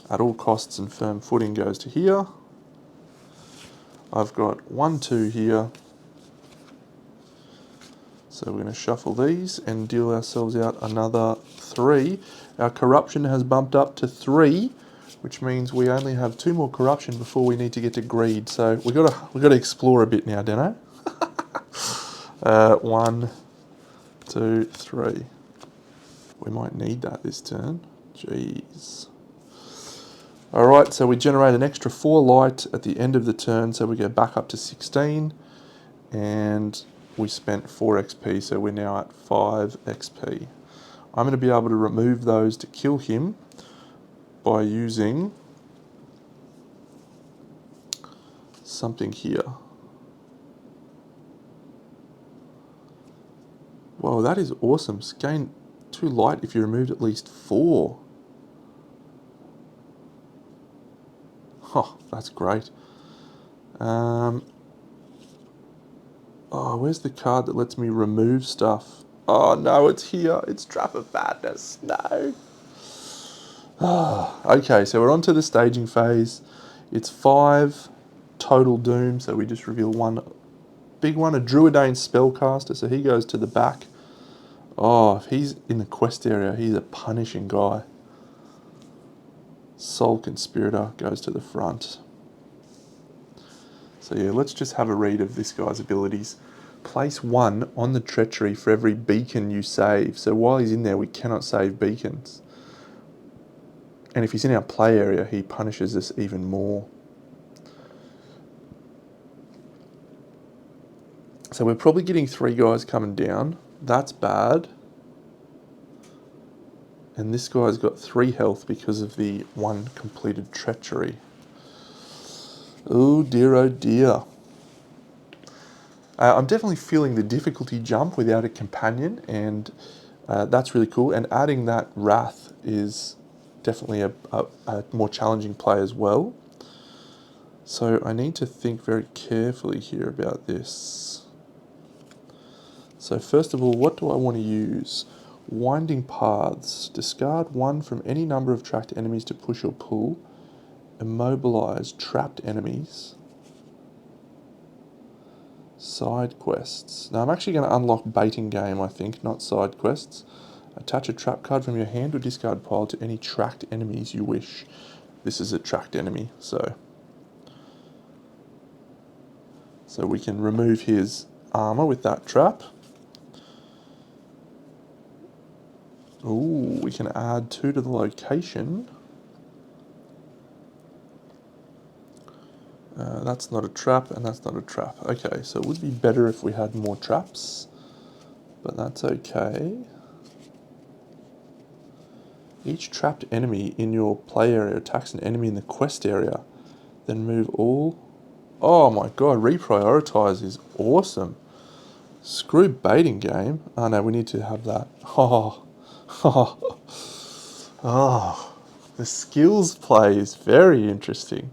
at all costs and firm footing goes to here. I've got 1, 2 here, So we're going to shuffle these and deal ourselves out another 3. Our corruption has bumped up to 3, which means we only have 2 more corruption before we need to get to greed. So we've got to explore a bit now, Deno. 1, 2, 3. We might need that this turn. Jeez. Alright, so we generate an extra 4 light at the end of the turn, so we go back up to 16. And we spent 4 XP, so we're now at 5 XP. I'm going to be able to remove those to kill him by using something here. Whoa, that is awesome. Gain 2 light if you removed at least 4. Oh, that's great. Oh, where's the card that lets me remove stuff? Oh no, it's here. It's Trap of Madness. No. Okay, so we're on to the staging phase. It's 5 total doom, so we just reveal 1 big one, a Druidane spellcaster, so he goes to the back. Oh, if he's in the quest area, he's a punishing guy. Soul Conspirator goes to the front. So yeah, let's just have a read of this guy's abilities. Place 1 on the treachery for every beacon you save. So while he's in there, we cannot save beacons. And if he's in our play area, he punishes us even more. So we're probably getting 3 guys coming down. That's bad. And this guy's got 3 health because of the 1 completed treachery. Oh dear, oh dear. I'm definitely feeling the difficulty jump without a companion, and that's really cool. And adding that Wrath is definitely a more challenging play as well. So I need to think very carefully here about this. So first of all, what do I want to use? Winding Paths. Discard 1 from any number of tracked enemies to push or pull. Immobilize trapped enemies. Side quests. Now I'm actually going to unlock baiting game, I think, not side quests. Attach a trap card from your hand or discard pile to any tracked enemies you wish. This is a tracked enemy, so we can remove his armor with that trap. Ooh, we can add 2 to the location. That's not a trap, and that's not a trap. Okay, so it would be better if we had more traps, but that's okay. Each trapped enemy in your play area attacks an enemy in the quest area, then move all... Oh my god, reprioritize is awesome. Screw baiting game. Oh no, we need to have that. The skills play is very interesting.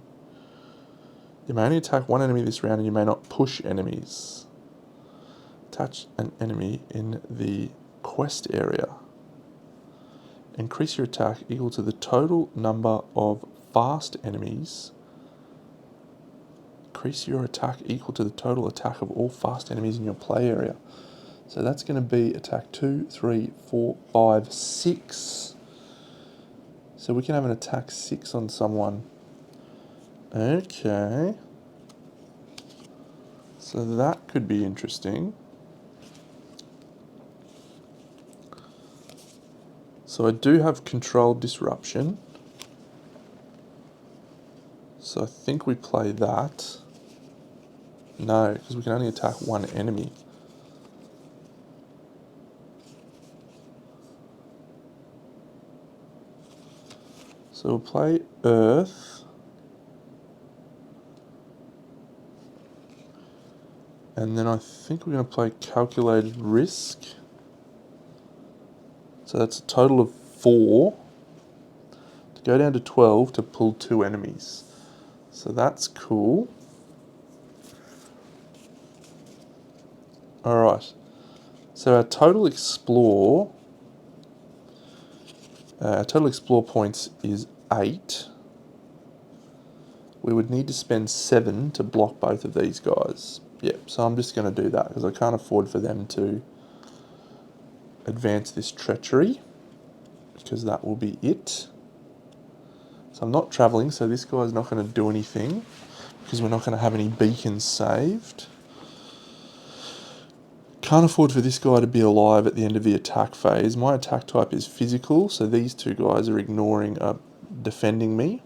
You may only attack 1 enemy this round and you may not push enemies. Attach an enemy in the quest area. Increase your attack equal to the total number of fast enemies. Increase your attack equal to the total attack of all fast enemies in your play area. So that's going to be attack 2, 3, 4, 5, 6. So we can have an attack 6 on someone. Okay. So that could be interesting. So I do have controlled disruption. So I think we play that. No, because we can only attack 1 enemy. So we'll play Earth. And then I think we're going to play Calculated Risk. So that's a total of 4. To go down to 12 to pull 2 enemies. So that's cool. Alright. So our total explore points is 8. We would need to spend 7 to block both of these guys. Yep, so I'm just going to do that because I can't afford for them to advance this treachery, because that will be it. So I'm not travelling, so this guy's not going to do anything, because we're not going to have any beacons saved. Can't afford for this guy to be alive at the end of the attack phase. My attack type is physical, so these two guys are ignoring, defending me.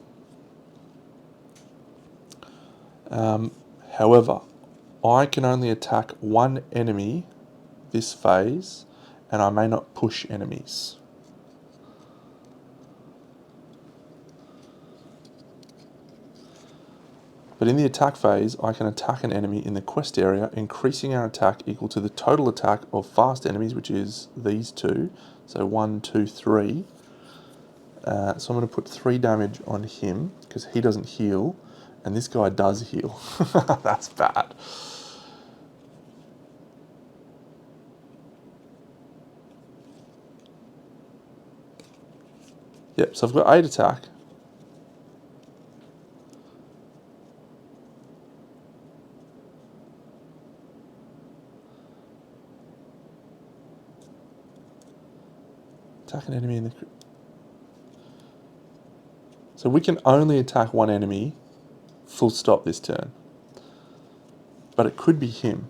However, I can only attack one enemy this phase, and I may not push enemies. But in the attack phase, I can attack an enemy in the quest area, increasing our attack equal to the total attack of fast enemies, which is these two. So 1, 2, 3. So I'm going to put 3 damage on him, because he doesn't heal, and this guy does heal. That's bad. Yep, so I've got 8 attack. Attack an enemy in the... So we can only attack one enemy, full stop, this turn. But it could be him.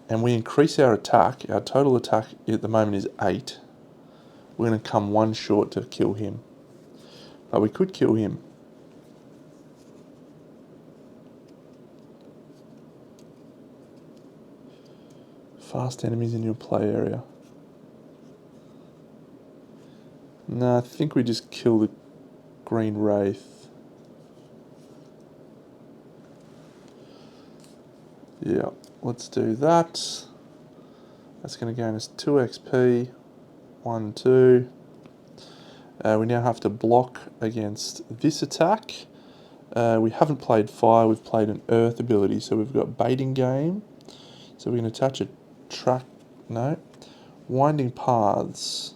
And we increase our attack. Our total attack at the moment is 8. We're going to come 1 short to kill him. But we could kill him. Fast enemies in your play area. No, I think we just kill the green wraith. Yeah, let's do that. That's going to gain us 2 XP. 1, 2. We now have to block against this attack. We haven't played fire, we've played an earth ability. So we've got baiting game. So we can attach a track, no. Winding paths.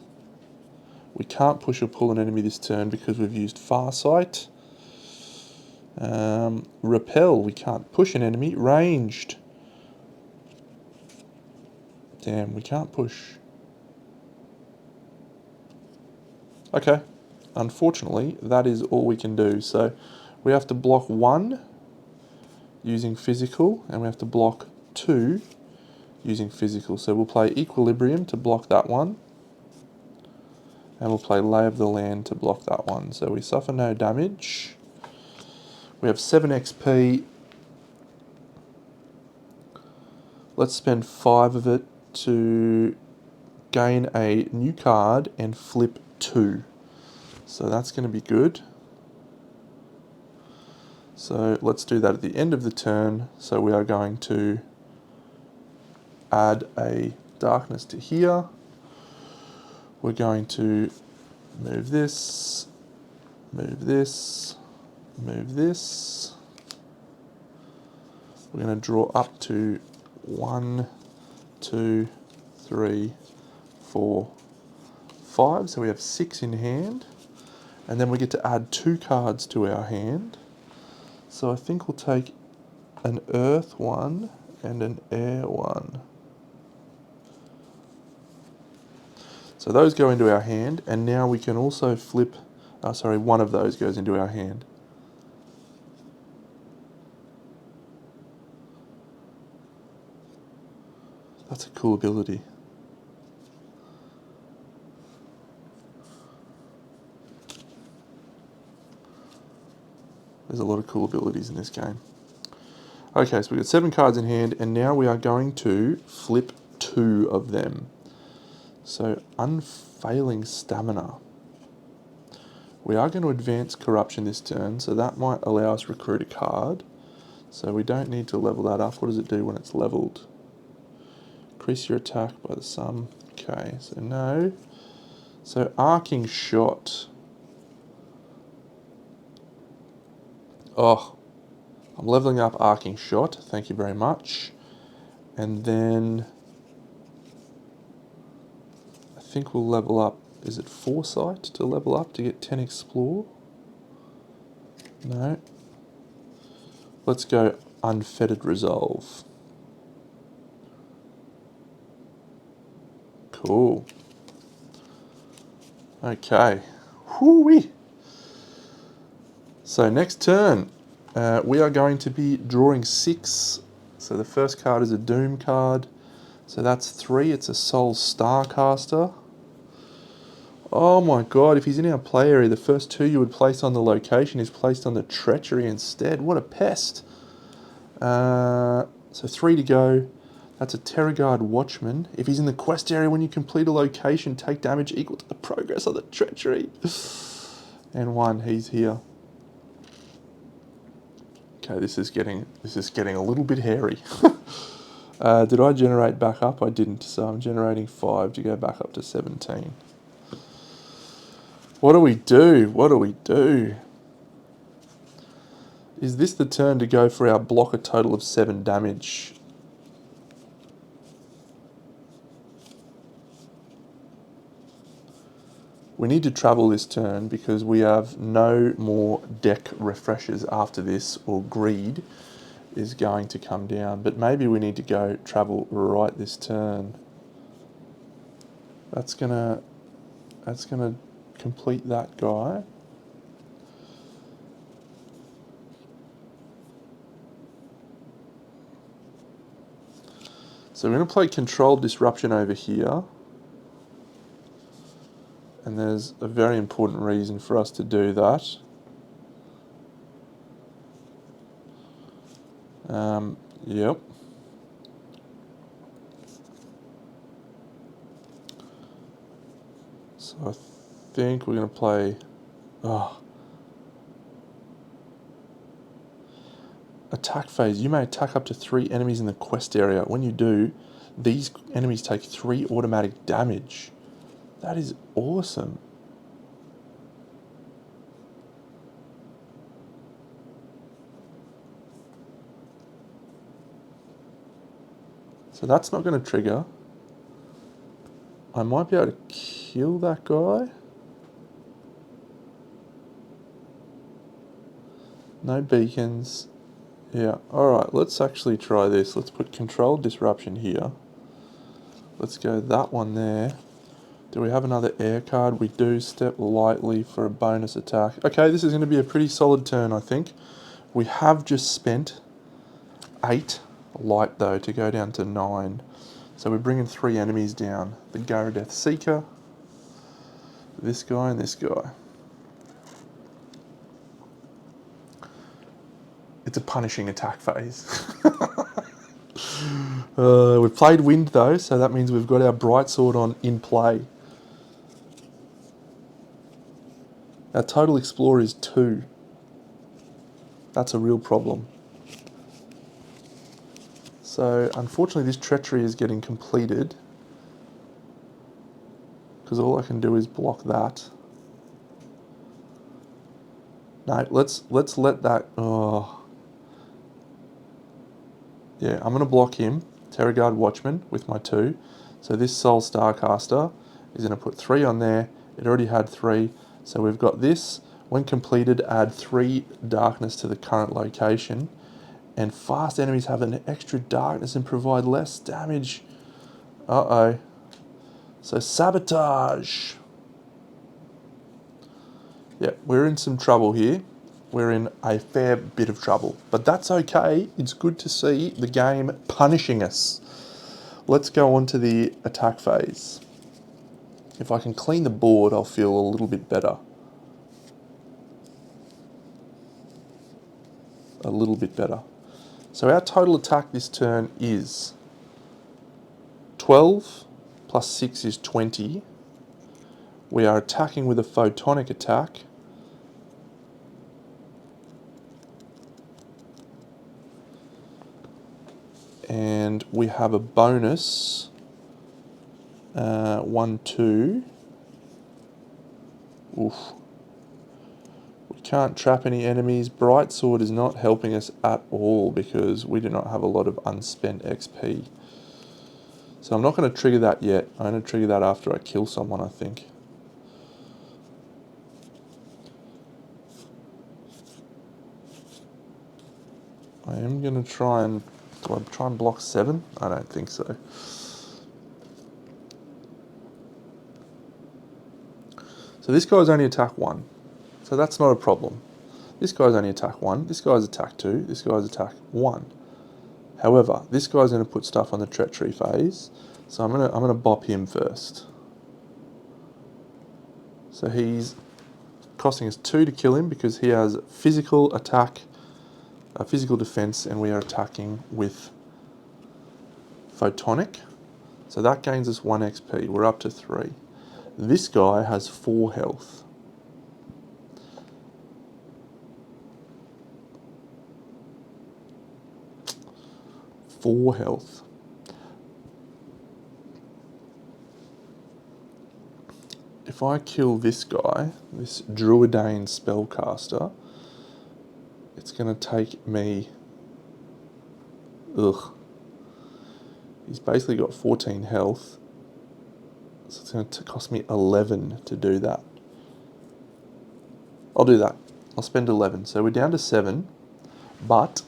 We can't push or pull an enemy this turn because we've used Farsight. Repel, we can't push an enemy. Ranged. Damn, we can't push. Okay, unfortunately, that is all we can do. So we have to block 1 using physical, and we have to block 2 using physical. So we'll play Equilibrium to block that one, and we'll play Lay of the Land to block that one. So we suffer no damage. We have 7 XP. Let's spend 5 of it to gain a new card and flip 2. So that's going to be good. So let's do that at the end of the turn. So we are going to add a darkness to here. We're going to move this, move this, move this. We're going to draw up to 1, 2, 3, 4, 5. So we have 6 in hand. And then we get to add 2 cards to our hand. So I think we'll take an earth one and an air one. So those go into our hand, and now we can also flip, one of those goes into our hand. That's a cool ability. There's a lot of cool abilities in this game. Okay, so we've got 7 cards in hand, and now we are going to flip 2 of them. So, Unfailing Stamina. We are going to advance Corruption this turn, so that might allow us to recruit a card. So we don't need to level that up. What does it do when it's leveled? Increase your attack by the sum. Okay, so no. So Arcing Shot. Oh, I'm leveling up Arcing Shot. Thank you very much. And then I think we'll level up. Is it Foresight to level up to get 10 Explore? No. Let's go Unfettered Resolve. Cool. Okay. Whoo-wee. So next turn, we are going to be drawing 6. So the first card is a Doom card. So that's 3. It's a Soul Starcaster. Oh my god, if he's in our play area, the first 2 you would place on the location is placed on the Treachery instead. What a pest. So 3 to go. That's a Terrorguard Watchman. If he's in the quest area when you complete a location, take damage equal to the progress of the Treachery. And 1, he's here. Okay, this is getting a little bit hairy. Did I generate back up? I didn't, so I'm generating 5 to go back up to 17. What do we do? What do we do? Is this the turn to go for our block a total of 7 damage? We need to travel this turn because we have no more deck refreshers after this, or greed is going to come down. But maybe we need to go travel right this turn. That's gonna complete that guy. So we're going to play Controlled Disruption over here. And there's a very important reason for us to do that. Yep. So I think we're going to play... Attack phase. You may attack up to 3 enemies in the quest area. When you do, these enemies take 3 automatic damage. That is awesome. So that's not going to trigger. I might be able to kill that guy. No beacons. Yeah, alright, let's actually try this. Let's put Controlled Disruption here. Let's go that one there. Do we have another air card? We do. Step lightly for a bonus attack. Okay, this is going to be a pretty solid turn, I think. We have just spent 8 light, though, to go down to 9. So we're bringing 3 enemies down. The Garadeth Seeker, this guy, and this guy. It's a punishing attack phase. We've played Wind, though, so that means we've got our Brightsword on in play. Our total Explorer is 2. That's a real problem. So, unfortunately, this Treachery is getting completed, because all I can do is block that. No, let's let that... Oh. Yeah, I'm going to block him, Terrorguard Watchman, with my 2. So this Soul Starcaster is going to put 3 on there. It already had 3. So we've got this. When completed, add 3 darkness to the current location. And fast enemies have an extra darkness and provide less damage. Uh-oh. So Sabotage. Yeah, we're in some trouble here. We're in a fair bit of trouble. But that's okay. It's good to see the game punishing us. Let's go on to the attack phase. If I can clean the board, I'll feel a little bit better. A little bit better. So our total attack this turn is 12 plus 6 is 20. We are attacking with a photonic attack. And we have a bonus, 1, 2. Oof. We can't trap any enemies. Brightsword is not helping us at all because we do not have a lot of unspent XP. So I'm not going to trigger that yet. I'm going to trigger that after I kill someone, I think. I am going to try and... Do I try and block 7? I don't think so. So this guy's only attack 1. So that's not a problem. This guy's only attack 1. This guy's attack 2. This guy's attack 1. However, this guy's going to put stuff on the treachery phase. So I'm gonna bop him first. So he's costing us 2 to kill him because he has physical attack, physical defense, and we are attacking with photonic. So that gains us 1 XP. We're up to 3. This guy has 4 health. If I kill this guy, this Druidane spellcaster, it's going to take me... Ugh. He's basically got 14 health. So it's going to cost me 11 to do that. I'll do that. I'll spend 11. So we're down to 7, but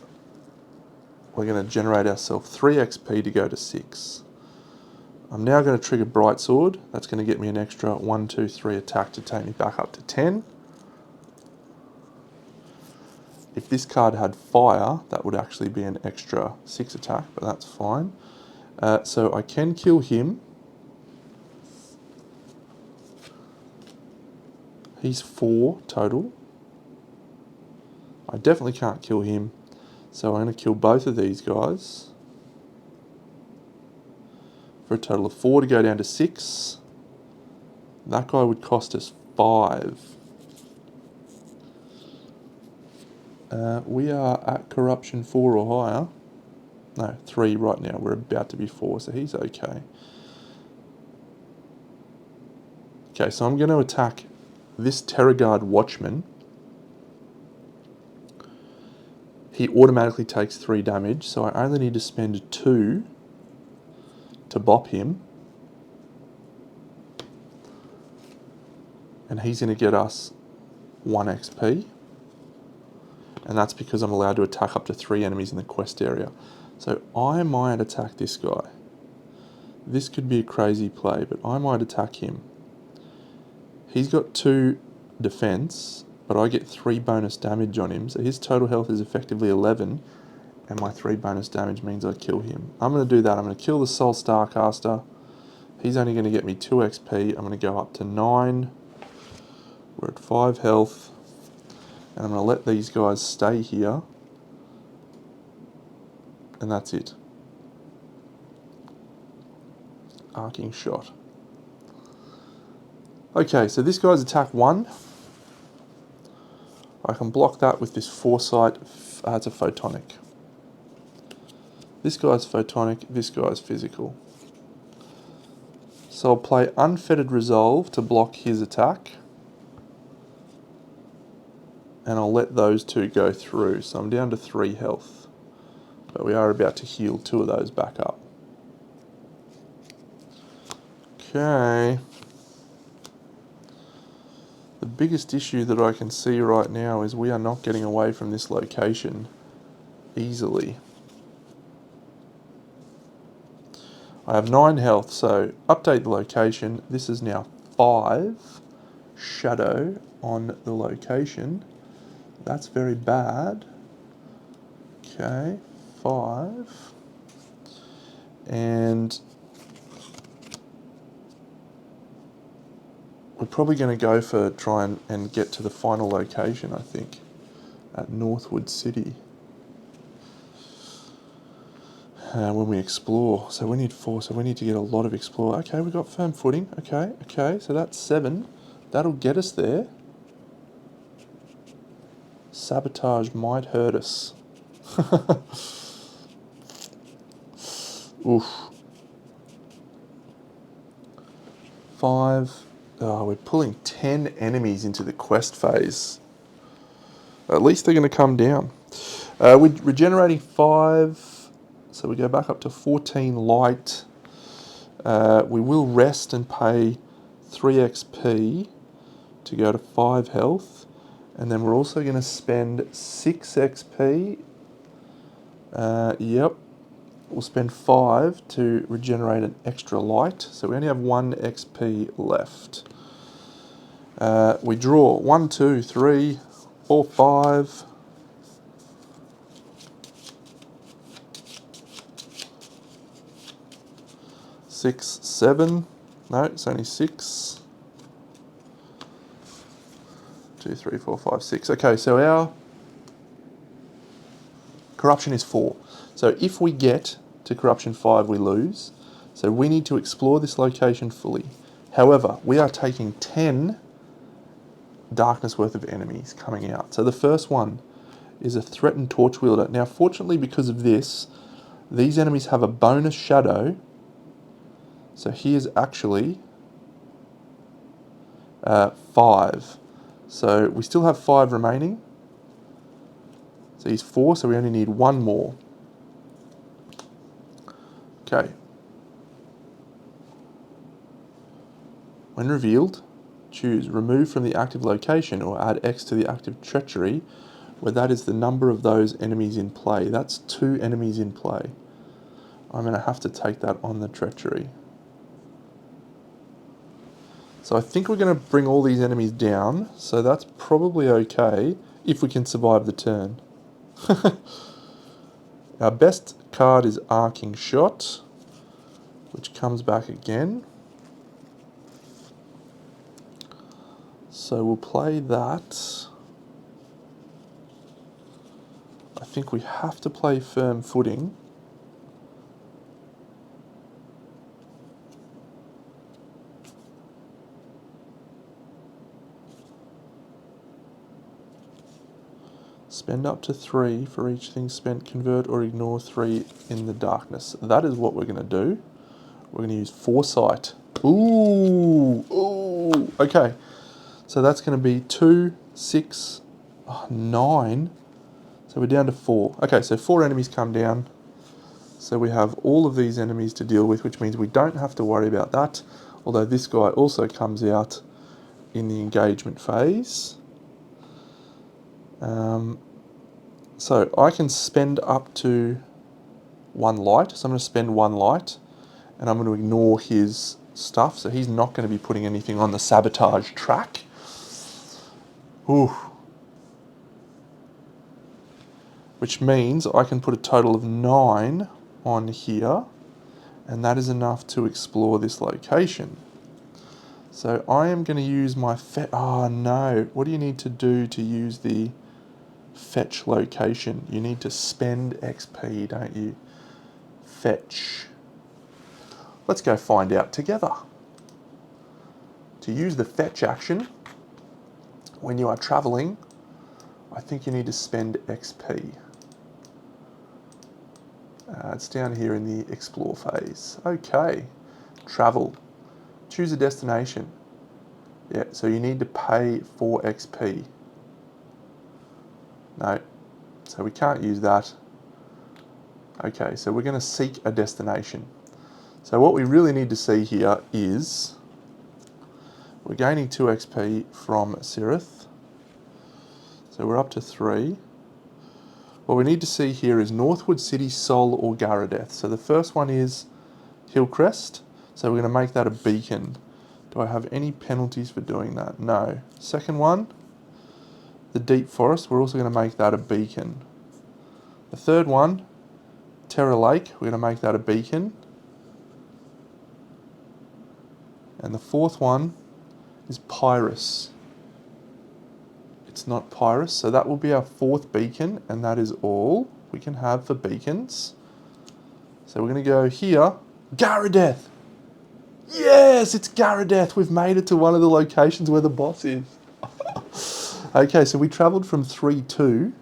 we're going to generate ourselves 3 XP to go to 6. I'm now going to trigger Brightsword. That's going to get me an extra 1, 2, 3 attack to take me back up to 10. If this card had fire, that would actually be an extra 6 attack, but that's fine. So I can kill him. He's 4 total. I definitely can't kill him. So I'm going to kill both of these guys. For a total of 4 to go down to 6. That guy would cost us 5. We are at corruption 4 or higher. No, 3 right now. We're about to be 4, so he's okay. Okay, so I'm going to attack this Terrorguard Watchman. He automatically takes 3 damage, so I only need to spend 2 to bop him. And he's going to get us 1 XP. And that's because I'm allowed to attack up to 3 enemies in the quest area. So I might attack this guy. This could be a crazy play, but I might attack him. He's got 2 defense, but I get 3 bonus damage on him. So his total health is effectively 11, and my 3 bonus damage means I kill him. I'm going to do that. I'm going to kill the Soul Starcaster. He's only going to get me 2 XP. I'm going to go up to 9. We're at 5 health. And I'm going to let these guys stay here. And that's it. Arcing shot. Okay, so this guy's attack 1. I can block that with this Foresight. It's a photonic. This guy's photonic, this guy's physical. So I'll play Unfettered Resolve to block his attack. And I'll let those 2 go through. So I'm down to 3 health. But we are about to heal 2 of those back up. Okay. The biggest issue that I can see right now is we are not getting away from this location easily. I have 9 health, so update the location. This is now 5 shadow on the location. That's very bad. Okay, 5. And we're probably going to go for try and get to the final location, I think, at Northwood City. When we explore. So we need 4, so we need to get a lot of explore. Okay, we've got firm footing. Okay, so that's 7. That'll get us there. Sabotage might hurt us. Oof. 5. Oh, we're pulling 10 enemies into the quest phase. At least they're going to come down. We're regenerating 5. So we go back up to 14 light. We will rest and pay 3 XP to go to 5 health. And then we're also going to spend 6 XP. Yep. We'll spend 5 to regenerate an extra light. So we only have 1 XP left. We draw 1, 2, 3, 4, 5. 6, 7. No, it's only 6. 2, 3, 4, 5, 6. Okay, so our corruption is 4. So if we get to corruption 5, we lose. So we need to explore this location fully. However, we are taking 10 darkness worth of enemies coming out. So the first one is a threatened torch wielder. Now, fortunately, because of this, these enemies have a bonus shadow. So here's actually 5. So we still have 5 remaining. So he's 4, so we only need 1 more. Okay. When revealed, choose remove from the active location or add X to the active treachery, where that is the number of those enemies in play. That's 2 enemies in play. I'm going to have to take that on the treachery. So I think we're going to bring all these enemies down, so that's probably okay if we can survive the turn. Our best card is Arcing Shot, which comes back again. So we'll play that. I think we have to play Firm Footing. Spend up to 3 for each thing spent. Convert or ignore 3 in the darkness. That is what we're going to do. We're going to use Foresight. Ooh, ooh. Okay, so that's going to be 2, 6, 9. So we're down to 4. Okay, so 4 enemies come down. So we have all of these enemies to deal with, which means we don't have to worry about that. Although this guy also comes out in the engagement phase. So I can spend up to 1 light. So I'm going to spend 1 light, and I'm going to ignore his stuff. So he's not going to be putting anything on the sabotage track. Ooh. Which means I can put a total of 9 on here, and that is enough to explore this location. So I am going to use my oh no, what do you need to do to use the fetch location? You need to spend XP, don't you? Fetch. Let's go find out together. To use the fetch action, when you are travelling, I think you need to spend XP. It's down here in the explore phase. Okay, travel. Choose a destination. Yeah, so you need to pay for XP. No, so we can't use that. Okay, so we're going to seek a destination. So what we really need to see here is we're gaining 2 XP from Sirith. So we're up to 3. What we need to see here is Northwood City, Sol, or Garadeth. So the first one is Hillcrest. So we're going to make that a beacon. Do I have any penalties for doing that? No. Second one, the Deep Forest. We're also going to make that a beacon. The third one, Terra Lake. We're going to make that a beacon. And the fourth one is Pyrus. It's not Pyrus, so that will be our 4th beacon, and that is all we can have for beacons. So we're going to go here. Garadeth! Yes, it's Garadeth! We've made it to one of the locations where the boss is. Okay, so we travelled from 3-2.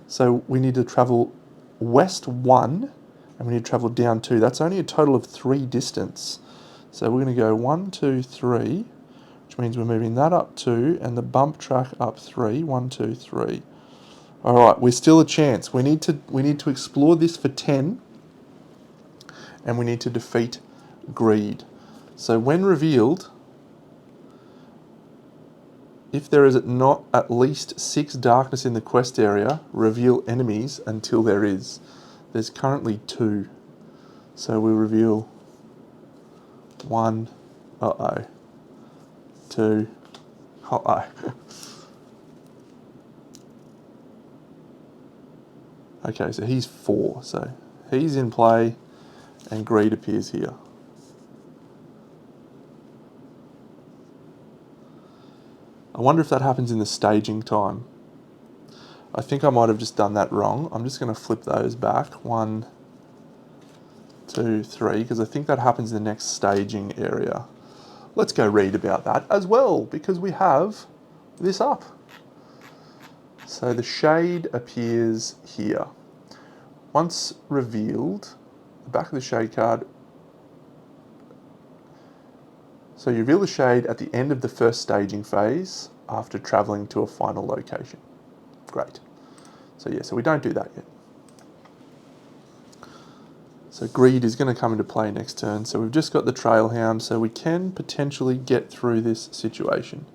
So we need to travel west 1, and we need to travel down 2. That's only a total of 3 distance. So we're going to go 1, 2, 3, which means we're moving that up 2, and the bump track up 3. 1, 2, 3. All right, we're still a chance. We need to explore this for 10, and we need to defeat greed. So when revealed, if there is not at least 6 darkness in the quest area, reveal enemies until there is. There's currently 2. So we reveal 1, 2. Oh. Okay, so he's 4. So he's in play and greed appears here. I wonder if that happens in the staging time. I think I might have just done that wrong. I'm just going to flip those back. 1, 2, 3, because I think that happens in the next staging area. Let's go read about that as well, because we have this up. So the shade appears here. Once revealed, the back of the shade card. So you reveal the shade at the end of the first staging phase after travelling to a final location. Great. So yeah, so we don't do that yet. So greed is going to come into play next turn. So we've just got the Trailhound, so we can potentially get through this situation.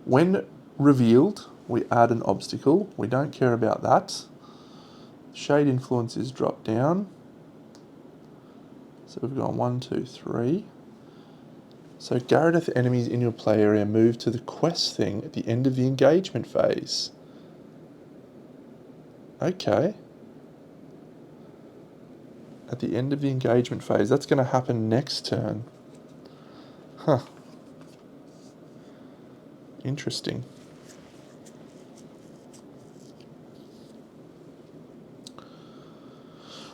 When revealed, we add an obstacle. We don't care about that. Shade influence is dropped down. So we've gone 1, 2, 3. So Gyarados enemies in your play area move to the quest thing at the end of the engagement phase. Okay. At the end of the engagement phase. That's going to happen next turn. Huh. Interesting.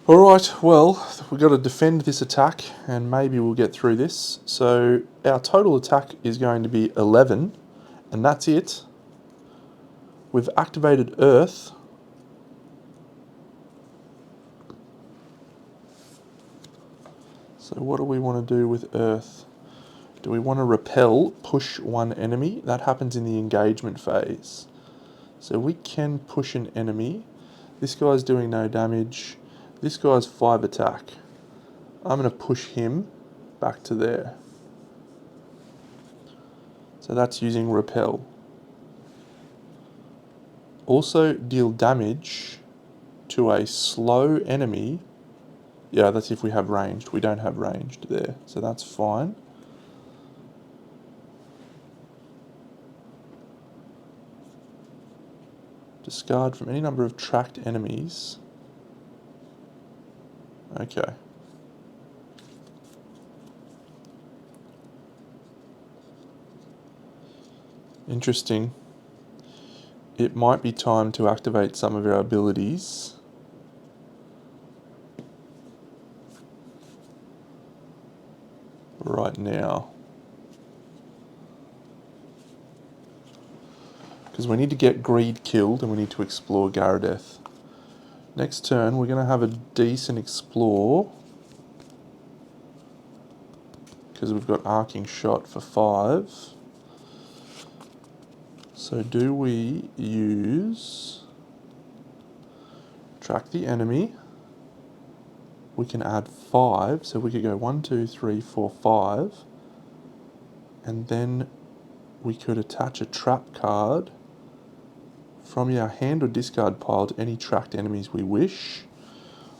Alright, well, we've got to defend this attack and maybe we'll get through this. So our total attack is going to be 11 and that's it. We've activated Earth. So what do we want to do with Earth? Do we want to repel, push one enemy? That happens in the engagement phase. So we can push an enemy. This guy's doing no damage. This guy's 5 attack. I'm going to push him back to there. So that's using repel. Also deal damage to a slow enemy. Yeah, that's if we have ranged. We don't have ranged there, so that's fine. Discard from any number of tracked enemies. Okay. Interesting. It might be time to activate some of our abilities. Right now. Because we need to get Greed killed and we need to explore Gyarados. Next turn we're going to have a decent explore. Because we've got Arcing Shot for 5. So do we use track the enemy? We can add 5, so we could go 1, 2, 3, 4, 5. And then we could attach a trap card from our hand or discard pile to any tracked enemies we wish.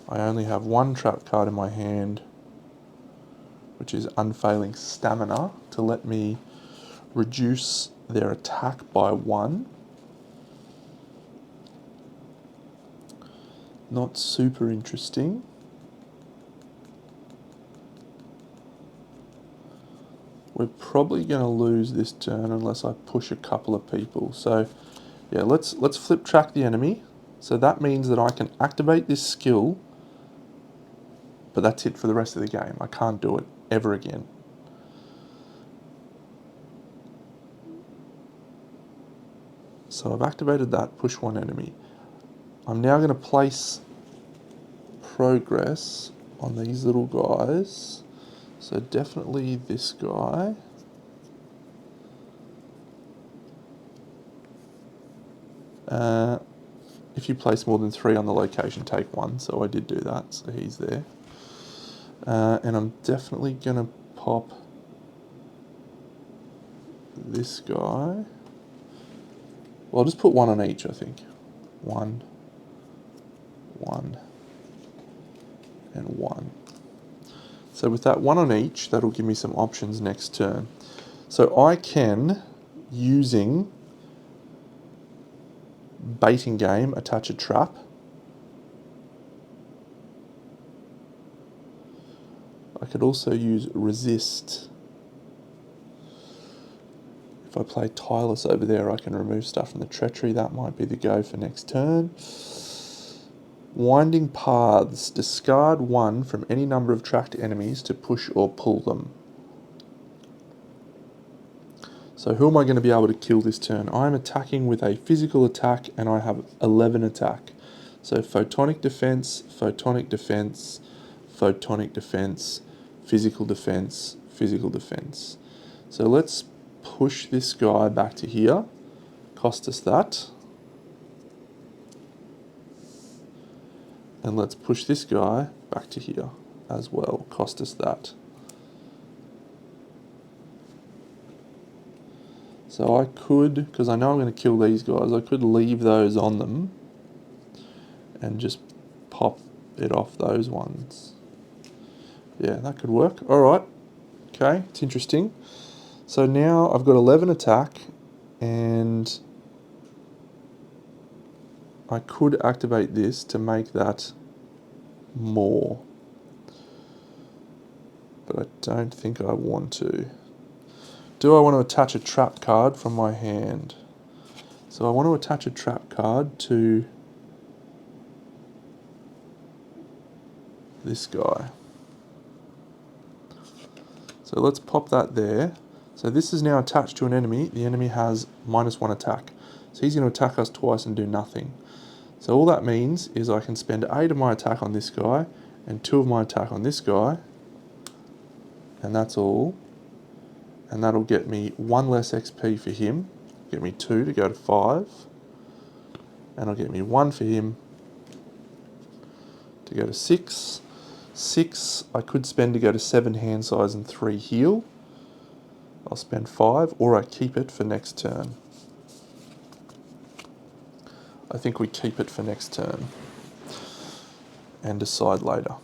I only have 1 trap card in my hand, which is Unfailing Stamina, to let me reduce their attack by 1. Not super interesting. We're probably going to lose this turn unless I push a couple of people. So yeah, let's flip track the enemy. So that means that I can activate this skill, but that's it for the rest of the game. I can't do it ever again. So I've activated that, push one enemy. I'm now going to place progress on these little guys. So definitely this guy. If you place more than 3 on the location, take 1. So I did do that, so he's there. And I'm definitely going to pop this guy. Well, I'll just put 1 on each, I think. 1, 1, and 1. So with that 1 on each, that'll give me some options next turn. So I can, using baiting game, attach a trap. I could also use resist. If I play tireless over there, I can remove stuff from the treachery. That might be the go for next turn. Winding paths. Discard one from any number of tracked enemies to push or pull them. So who am I going to be able to kill this turn? I'm attacking with a physical attack and I have 11 attack. So photonic defense, photonic defense, photonic defense, physical defense, physical defense. So let's push this guy back to here. Cost us that. And let's push this guy back to here as well. Cost us that. So I could, because I know I'm going to kill these guys, I could leave those on them and just pop it off those ones. Yeah, that could work. Alright. Okay, it's interesting. So now I've got 11 attack and I could activate this to make that more. But I don't think I want to. Do I want to attach a trap card from my hand? So I want to attach a trap card to this guy. So let's pop that there. So this is now attached to an enemy. The enemy has -1 attack. So he's going to attack us twice and do nothing. So all that means is I can spend 8 of my attack on this guy and 2 of my attack on this guy. And that's all. And that'll get me 1 less XP for him. Get me 2 to go to 5. And it'll get me 1 for him to go to 6. 6 I could spend to go to 7 hand size and 3 heal. I'll spend 5, or I keep it for next turn. I think we keep it for next turn and decide later.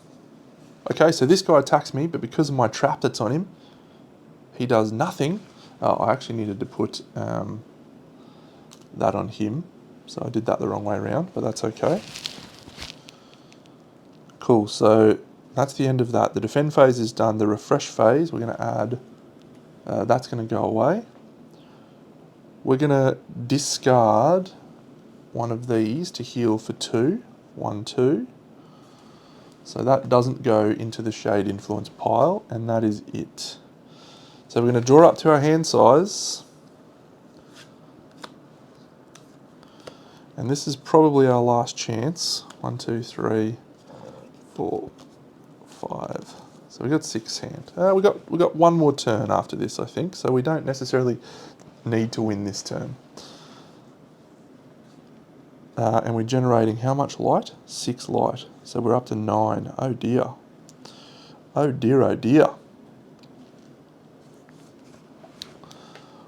Okay, so this guy attacks me, but because of my trap that's on him, he does nothing. Oh, I actually needed to put that on him, so I did that the wrong way around, but that's okay. Cool, so that's the end of that. The defend phase is done. The refresh phase, we're going to add, that's going to go away. We're going to discard one of these to heal for 2. 1, 2. So that doesn't go into the shade influence pile, and that is it. So we're going to draw up to our hand size. And this is probably our last chance. 1, 2, 3, 4, 5. So we got 6 hand. We got one more turn after this, I think. So we don't necessarily need to win this turn. And we're generating how much light? 6 light. So we're up to 9. Oh dear. Oh dear, oh dear.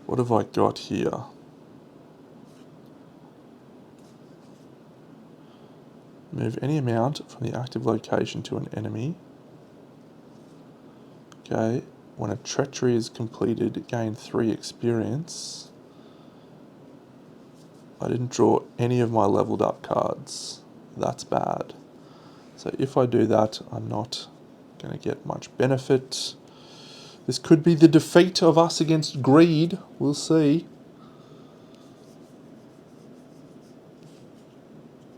What have I got here? Move any amount from the active location to an enemy. Okay. When a treachery is completed, gain 3 experience. I didn't draw any of my leveled up cards. That's bad. So if I do that, I'm not going to get much benefit. This could be the defeat of us against greed. We'll see.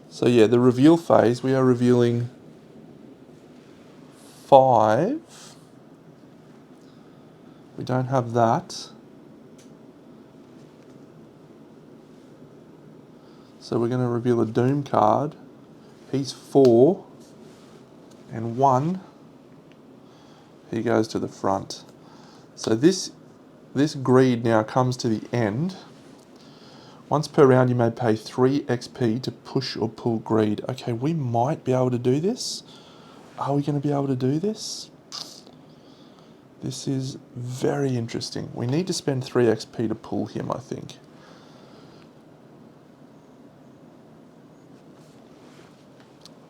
So yeah, the reveal phase, we are revealing 5. We don't have that. So we're going to reveal a Doom card. He's 4. And 1. He goes to the front. So this greed now comes to the end. Once per round you may pay 3 XP to push or pull greed. Okay, we might be able to do this. Are we going to be able to do this? This is very interesting. We need to spend 3 XP to pull him, I think.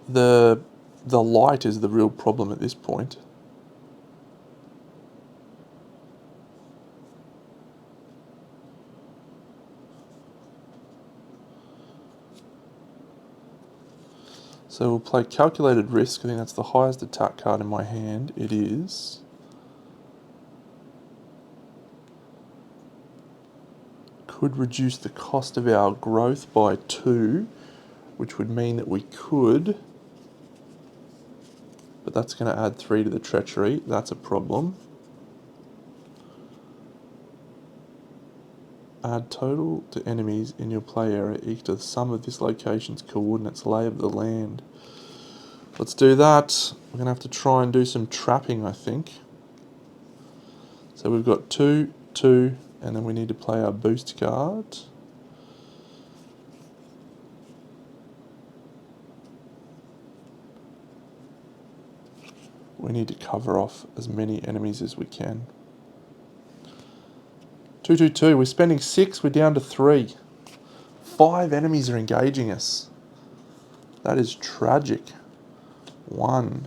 The light is the real problem at this point. So we'll play Calculated Risk. I think that's the highest attack card in my hand. It is. Could reduce the cost of our growth by 2, which would mean that we could, but that's going to add 3 to the treachery. That's a problem. Add total to enemies in your play area equal to the sum of this location's coordinates, lay of the land. Let's do that. We're going to have to try and do some trapping, I think. So we've got 2, 2, and then we need to play our boost card. We need to cover off as many enemies as we can. 2, 2, 2. We're spending 6. We're down to 3. 5 enemies are engaging us. That is tragic. 1,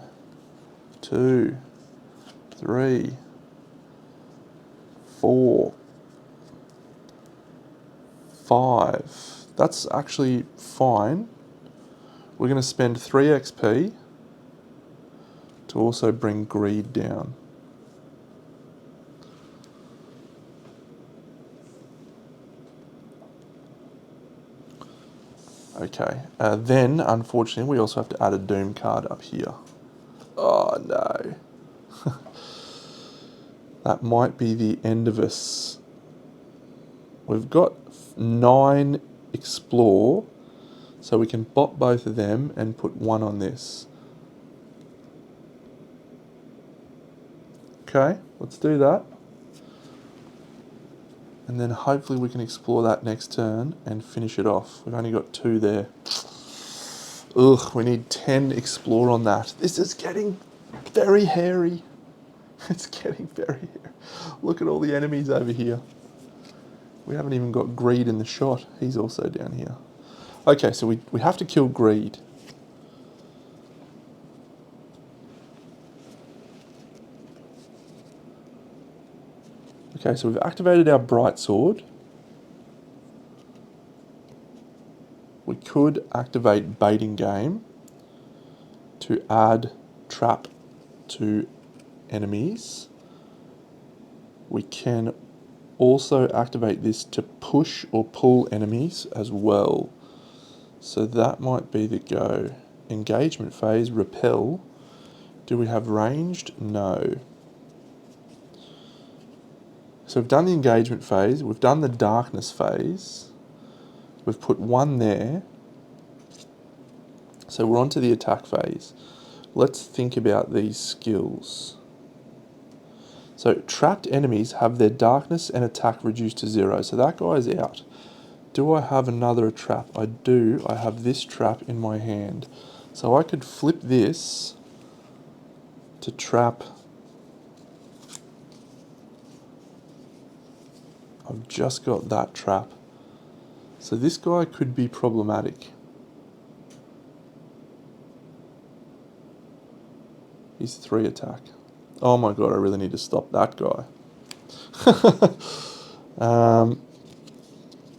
2, 3, 4, 5. That's actually fine. We're going to spend 3 XP to also bring greed down. Okay, then unfortunately we also have to add a Doom card up here. Oh no. That might be the end of us. We've got 9 Explore, so we can bot both of them and put 1 on this. Okay, let's do that. And then hopefully we can explore that next turn and finish it off. We've only got 2 there. Ugh, we need 10 Explore on that. This is getting very hairy. It's getting very hairy. Look at all the enemies over here. We haven't even got Greed in the shot. He's also down here. Okay, so we have to kill Greed. Okay, so we've activated our Bright Sword. We could activate Baiting Game to add trap to enemies. We can also activate this to push or pull enemies as well. So that might be the go. Engagement phase, repel. Do we have ranged? No. So we've done the engagement phase, we've done the darkness phase, we've put 1 there. So we're on to the attack phase. Let's think about these skills. So trapped enemies have their darkness and attack reduced to 0. So that guy is out. Do I have another trap? I do. I have this trap in my hand. So I could flip this to trap. I've just got that trap. So this guy could be problematic. He's 3 attack. Oh my god, I really need to stop that guy.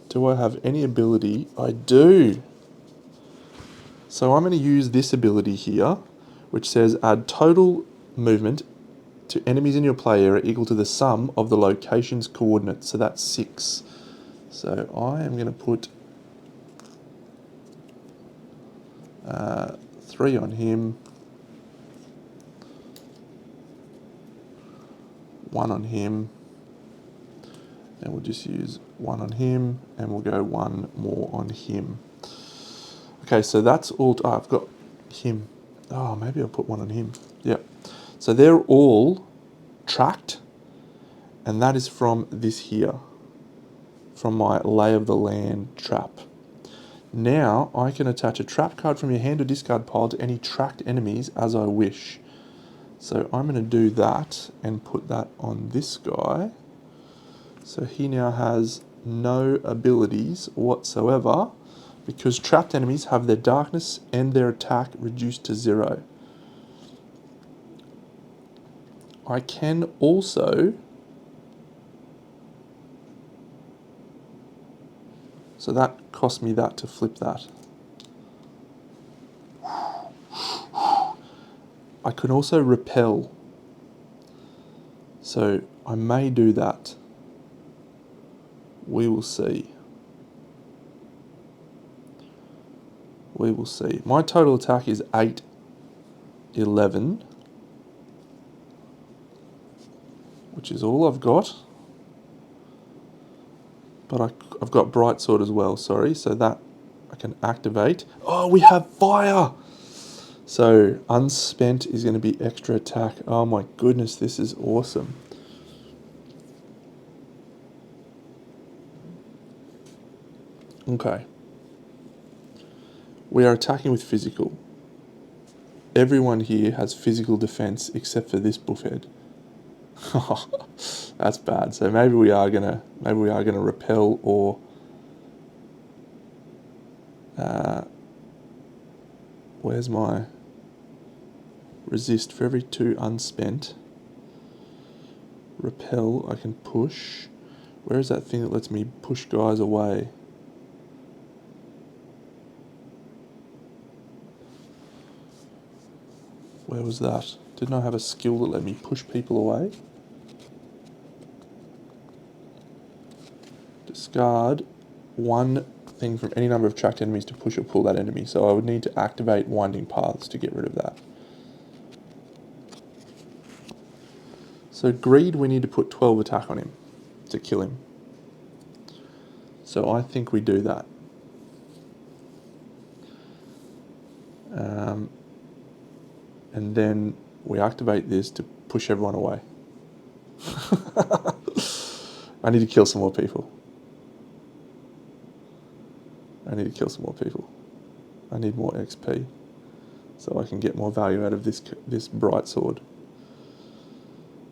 Do I have any ability? I do. So I'm going to use this ability here, which says add total movement to enemies in your play area equal to the sum of the location's coordinates. So that's 6. So I am going to put 3 on him, 1 on him, and we'll just use 1 on him, and we'll go 1 more on him. Okay, so that's all. Oh, I've got him. Oh, maybe I'll put 1 on him. Yep. So they're all tracked, and that is from this here, from my Lay of the Land trap. Now I can attach a trap card from your hand or discard pile to any tracked enemies as I wish. So I'm going to do that and put that on this guy. So he now has no abilities whatsoever because trapped enemies have their darkness and their attack reduced to 0. I can also, so that cost me that to flip that. I can also repel. So I may do that. We will see. We will see. My total attack is 8, 11, which is all I've got. But I've got Bright Sword as well, sorry, so that I can activate. Oh, we have fire! So unspent is going to be extra attack. Oh my goodness, this is awesome. Okay. We are attacking with physical. Everyone here has physical defense except for this buffhead. That's bad. So maybe we are gonna repel or where's my resist? For every 2 unspent, repel I can push. Where is that thing that lets me push guys away? Where was that? Didn't I have a skill that let me push people away? Discard 1 thing from any number of tracked enemies to push or pull that enemy. So I would need to activate Winding Paths to get rid of that. So Greed, we need to put 12 attack on him to kill him. So I think we do that. And then we activate this to push everyone away. I need to kill some more people. I need more XP so I can get more value out of this Bright Sword.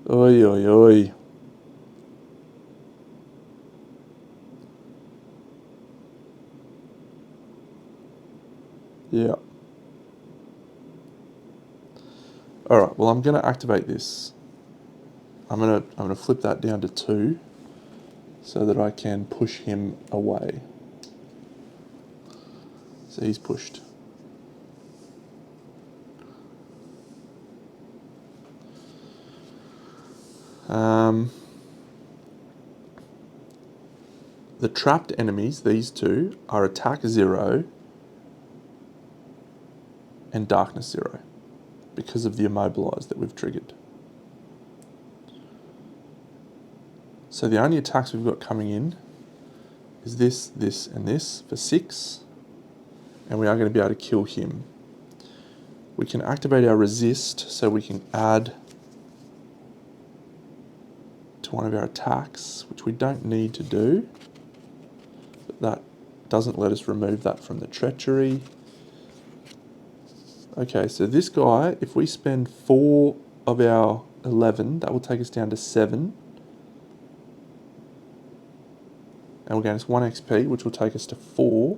Oi, oi, oi. Yeah. Alright, well I'm going to activate this. I'm gonna flip that down to 2 so that I can push him away. So he's pushed. The trapped enemies, these 2, are attack 0 and darkness 0 because of the immobilize that we've triggered. So the only attacks we've got coming in is this, this and this for 6, and we are going to be able to kill him. We can activate our resist so we can add to one of our attacks, which we don't need to do, but that doesn't let us remove that from the treachery. Okay, so this guy, if we spend 4 of our 11, that will take us down to 7. And we'll gain us 1 XP, which will take us to 4,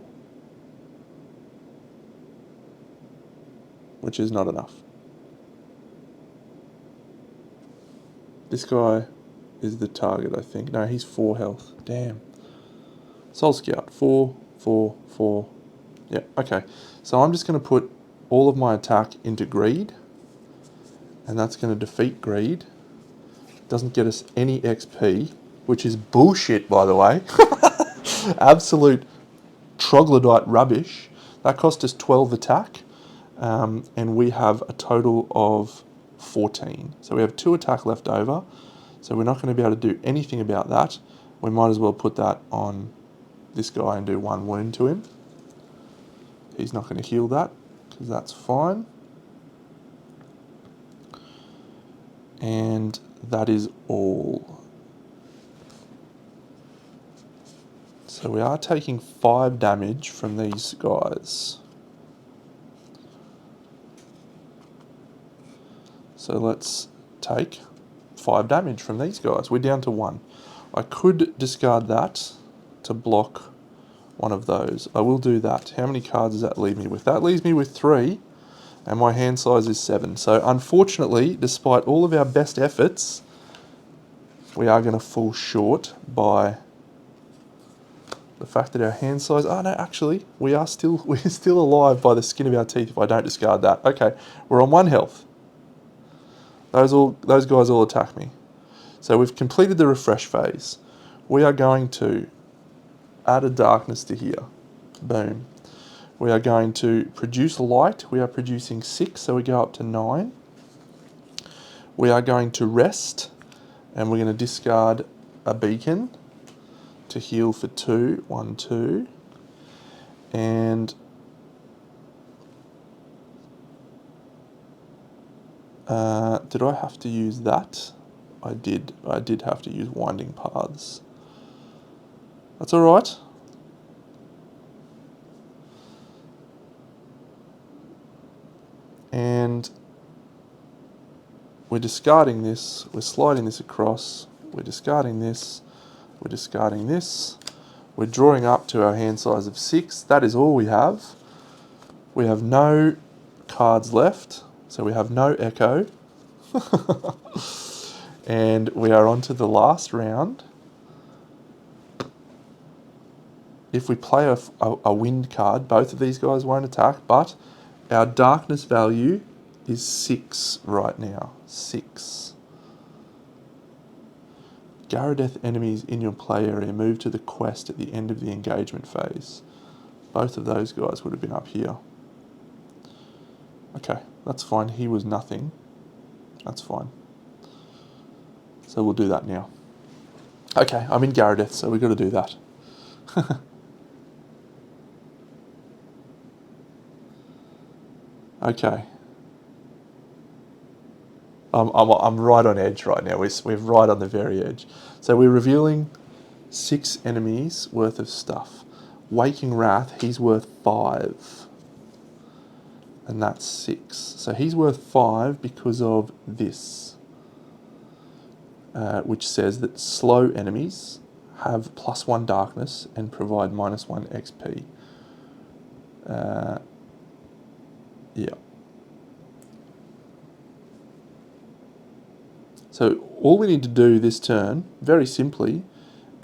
which is not enough. This guy is the target, I think. No, he's 4 health. Damn. Soul Scout, 4, 4, 4. Yeah, okay. So I'm just going to put all of my attack into Greed, and that's going to defeat Greed. Doesn't get us any XP, which is bullshit, by the way. Absolute troglodyte rubbish. That cost us 12 attack, and we have a total of 14. So we have 2 attack left over, so we're not going to be able to do anything about that. We might as well put that on this guy and do 1 wound to him. He's not going to heal that, because that's fine. And that is all. So we are taking 5 damage from these guys. So let's take 5 damage from these guys. We're down to 1. I could discard that to block one of those. I will do that. How many cards does that leave me with? That leaves me with 3, and my hand size is 7. So unfortunately, despite all of our best efforts, we are going to fall short by the fact that our hand size... Oh no, actually, we're still alive by the skin of our teeth if I don't discard that. Okay, we're on 1 health. Those guys all attack me. So we've completed the refresh phase. We are going to add a darkness to here. Boom. We are going to produce light. We are producing 6, so we go up to 9. We are going to rest, and we're going to discard a beacon to heal for 2. 1, 2. And did I have to use that? I did have to use winding paths. That's alright. And we're discarding this, we're sliding this across, we're discarding this, we're discarding this, we're drawing up to our hand size of 6. That is all we have. We have no cards left, so we have no echo. And we are on to the last round. If we play a wind card, both of these guys won't attack, but our darkness value is 6 right now. 6. Garadeth enemies in your play area move to the quest at the end of the engagement phase. Both of those guys would have been up here. Okay, that's fine. He was nothing. That's fine. So we'll do that now. Okay, I'm in Garadeth, so we've got to do that. Okay. I'm right on edge right now. We're right on the very edge. So we're revealing 6 enemies worth of stuff. Waking Wrath, he's worth 5. And that's 6. So he's worth 5 because of this. Which says that slow enemies have +1 darkness and provide -1 XP. Yeah. So all we need to do this turn, very simply,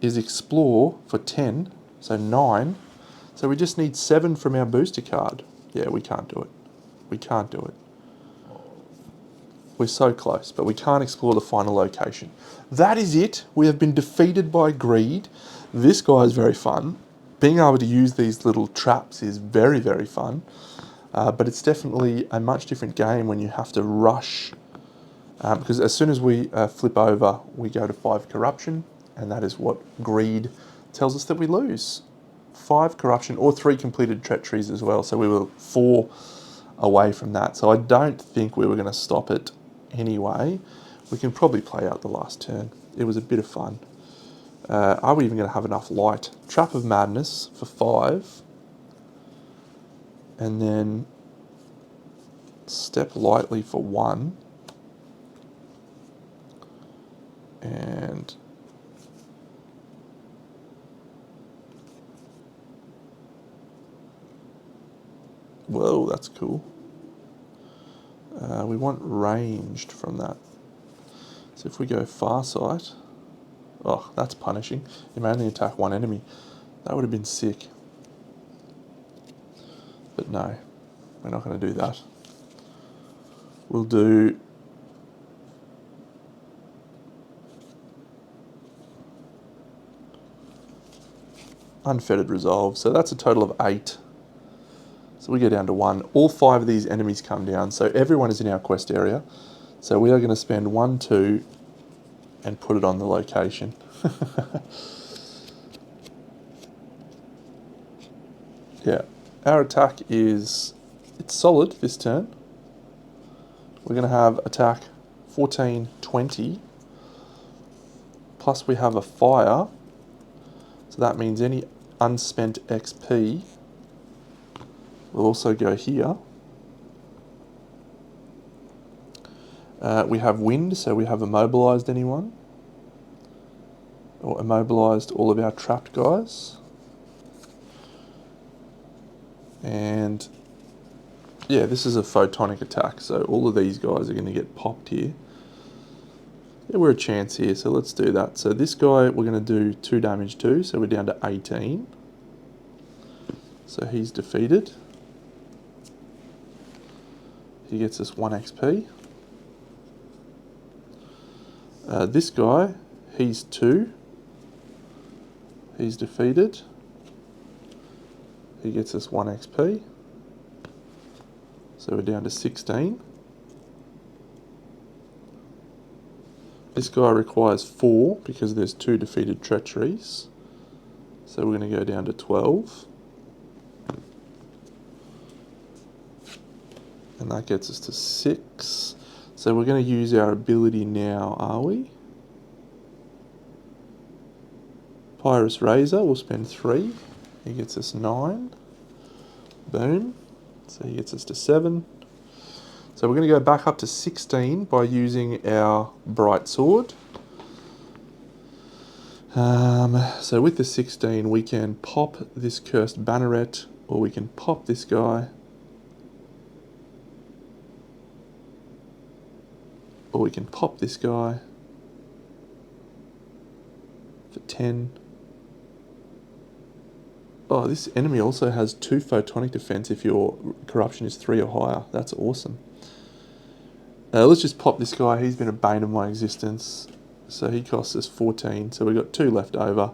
is explore for 10, so 9. So we just need 7 from our booster card. Yeah, we can't do it. We can't do it. We're so close, but we can't explore the final location. That is it. We have been defeated by greed. This guy is very fun. Being able to use these little traps is very, very fun. But it's definitely a much different game when you have to rush. Because as soon as we flip over, we go to 5 corruption, and that is what greed tells us that we lose. 5 corruption or 3 completed treacheries as well. So we were 4 away from that. So I don't think we were going to stop it anyway. We can probably play out the last turn. It was a bit of fun. Are we even going to have enough light? Trap of Madness for 5. And then Step Lightly for 1. And whoa, that's cool. We want ranged from that. So if we go Farsight, oh, that's punishing. You may only attack 1 enemy. That would have been sick. But no, we're not going to do that. We'll do Unfettered Resolve. So that's a total of 8. So we go down to 1. All 5 of these enemies come down. So everyone is in our quest area. So we are going to spend 1, 2, and put it on the location. Yeah. Our attack is, it's solid this turn. We're going to have attack 14, 20. Plus we have a fire. So that means any unspent XP will also go here. We have wind, so we have immobilized anyone. Or immobilized all of our trapped guys. And yeah, this is a photonic attack, so all of these guys are going to get popped here. Yeah, we're a chance here, so let's do that. So this guy we're going to do 2 damage to, so we're down to 18. So he's defeated. He gets us 1 XP. This guy, he's 2. He's defeated. He gets us 1 XP. So we're down to 16. This guy requires 4 because there's 2 defeated treacheries. So we're going to go down to 12. And that gets us to 6. So we're going to use our ability now, are we? Pyrus Razor, we'll spend 3. He gets us 9. Boom. So he gets us to 7. So we're going to go back up to 16 by using our Bright Sword. So with the 16 we can pop this Cursed Banneret, or we can pop this guy, or we can pop this guy for 10. Oh, this enemy also has 2 photonic defense if your corruption is 3 or higher. That's awesome. Let's just pop this guy. He's been a bane of my existence. So he costs us 14. So we've got 2 left over.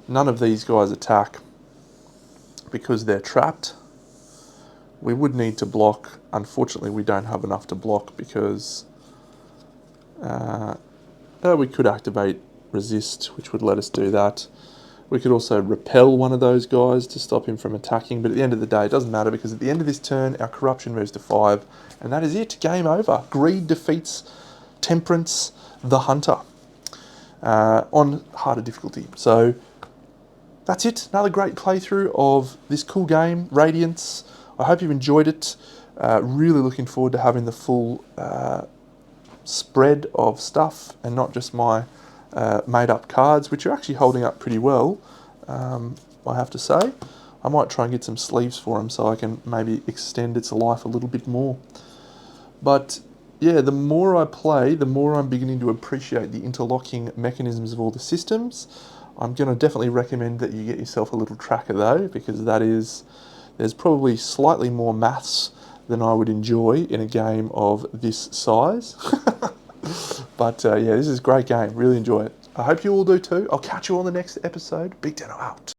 None of these guys attack because they're trapped. We would need to block. Unfortunately, we don't have enough to block because we could activate resist, which would let us do that. We could also repel one of those guys to stop him from attacking, but at the end of the day, it doesn't matter because at the end of this turn, our corruption moves to 5, and that is it. Game over. Greed defeats Temperance, the Hunter, on harder difficulty. So that's it. Another great playthrough of this cool game, Radiance. I hope you've enjoyed it. Really looking forward to having the full spread of stuff and not just my made up cards, which are actually holding up pretty well, I have to say. I might try and get some sleeves for them so I can maybe extend its life a little bit more. But yeah, the more I play, the more I'm beginning to appreciate the interlocking mechanisms of all the systems. I'm going to definitely recommend that you get yourself a little tracker though, because there's probably slightly more maths than I would enjoy in a game of this size. But yeah, this is a great game. Really enjoy it. I hope you all do too. I'll catch you on the next episode. Big Deno out.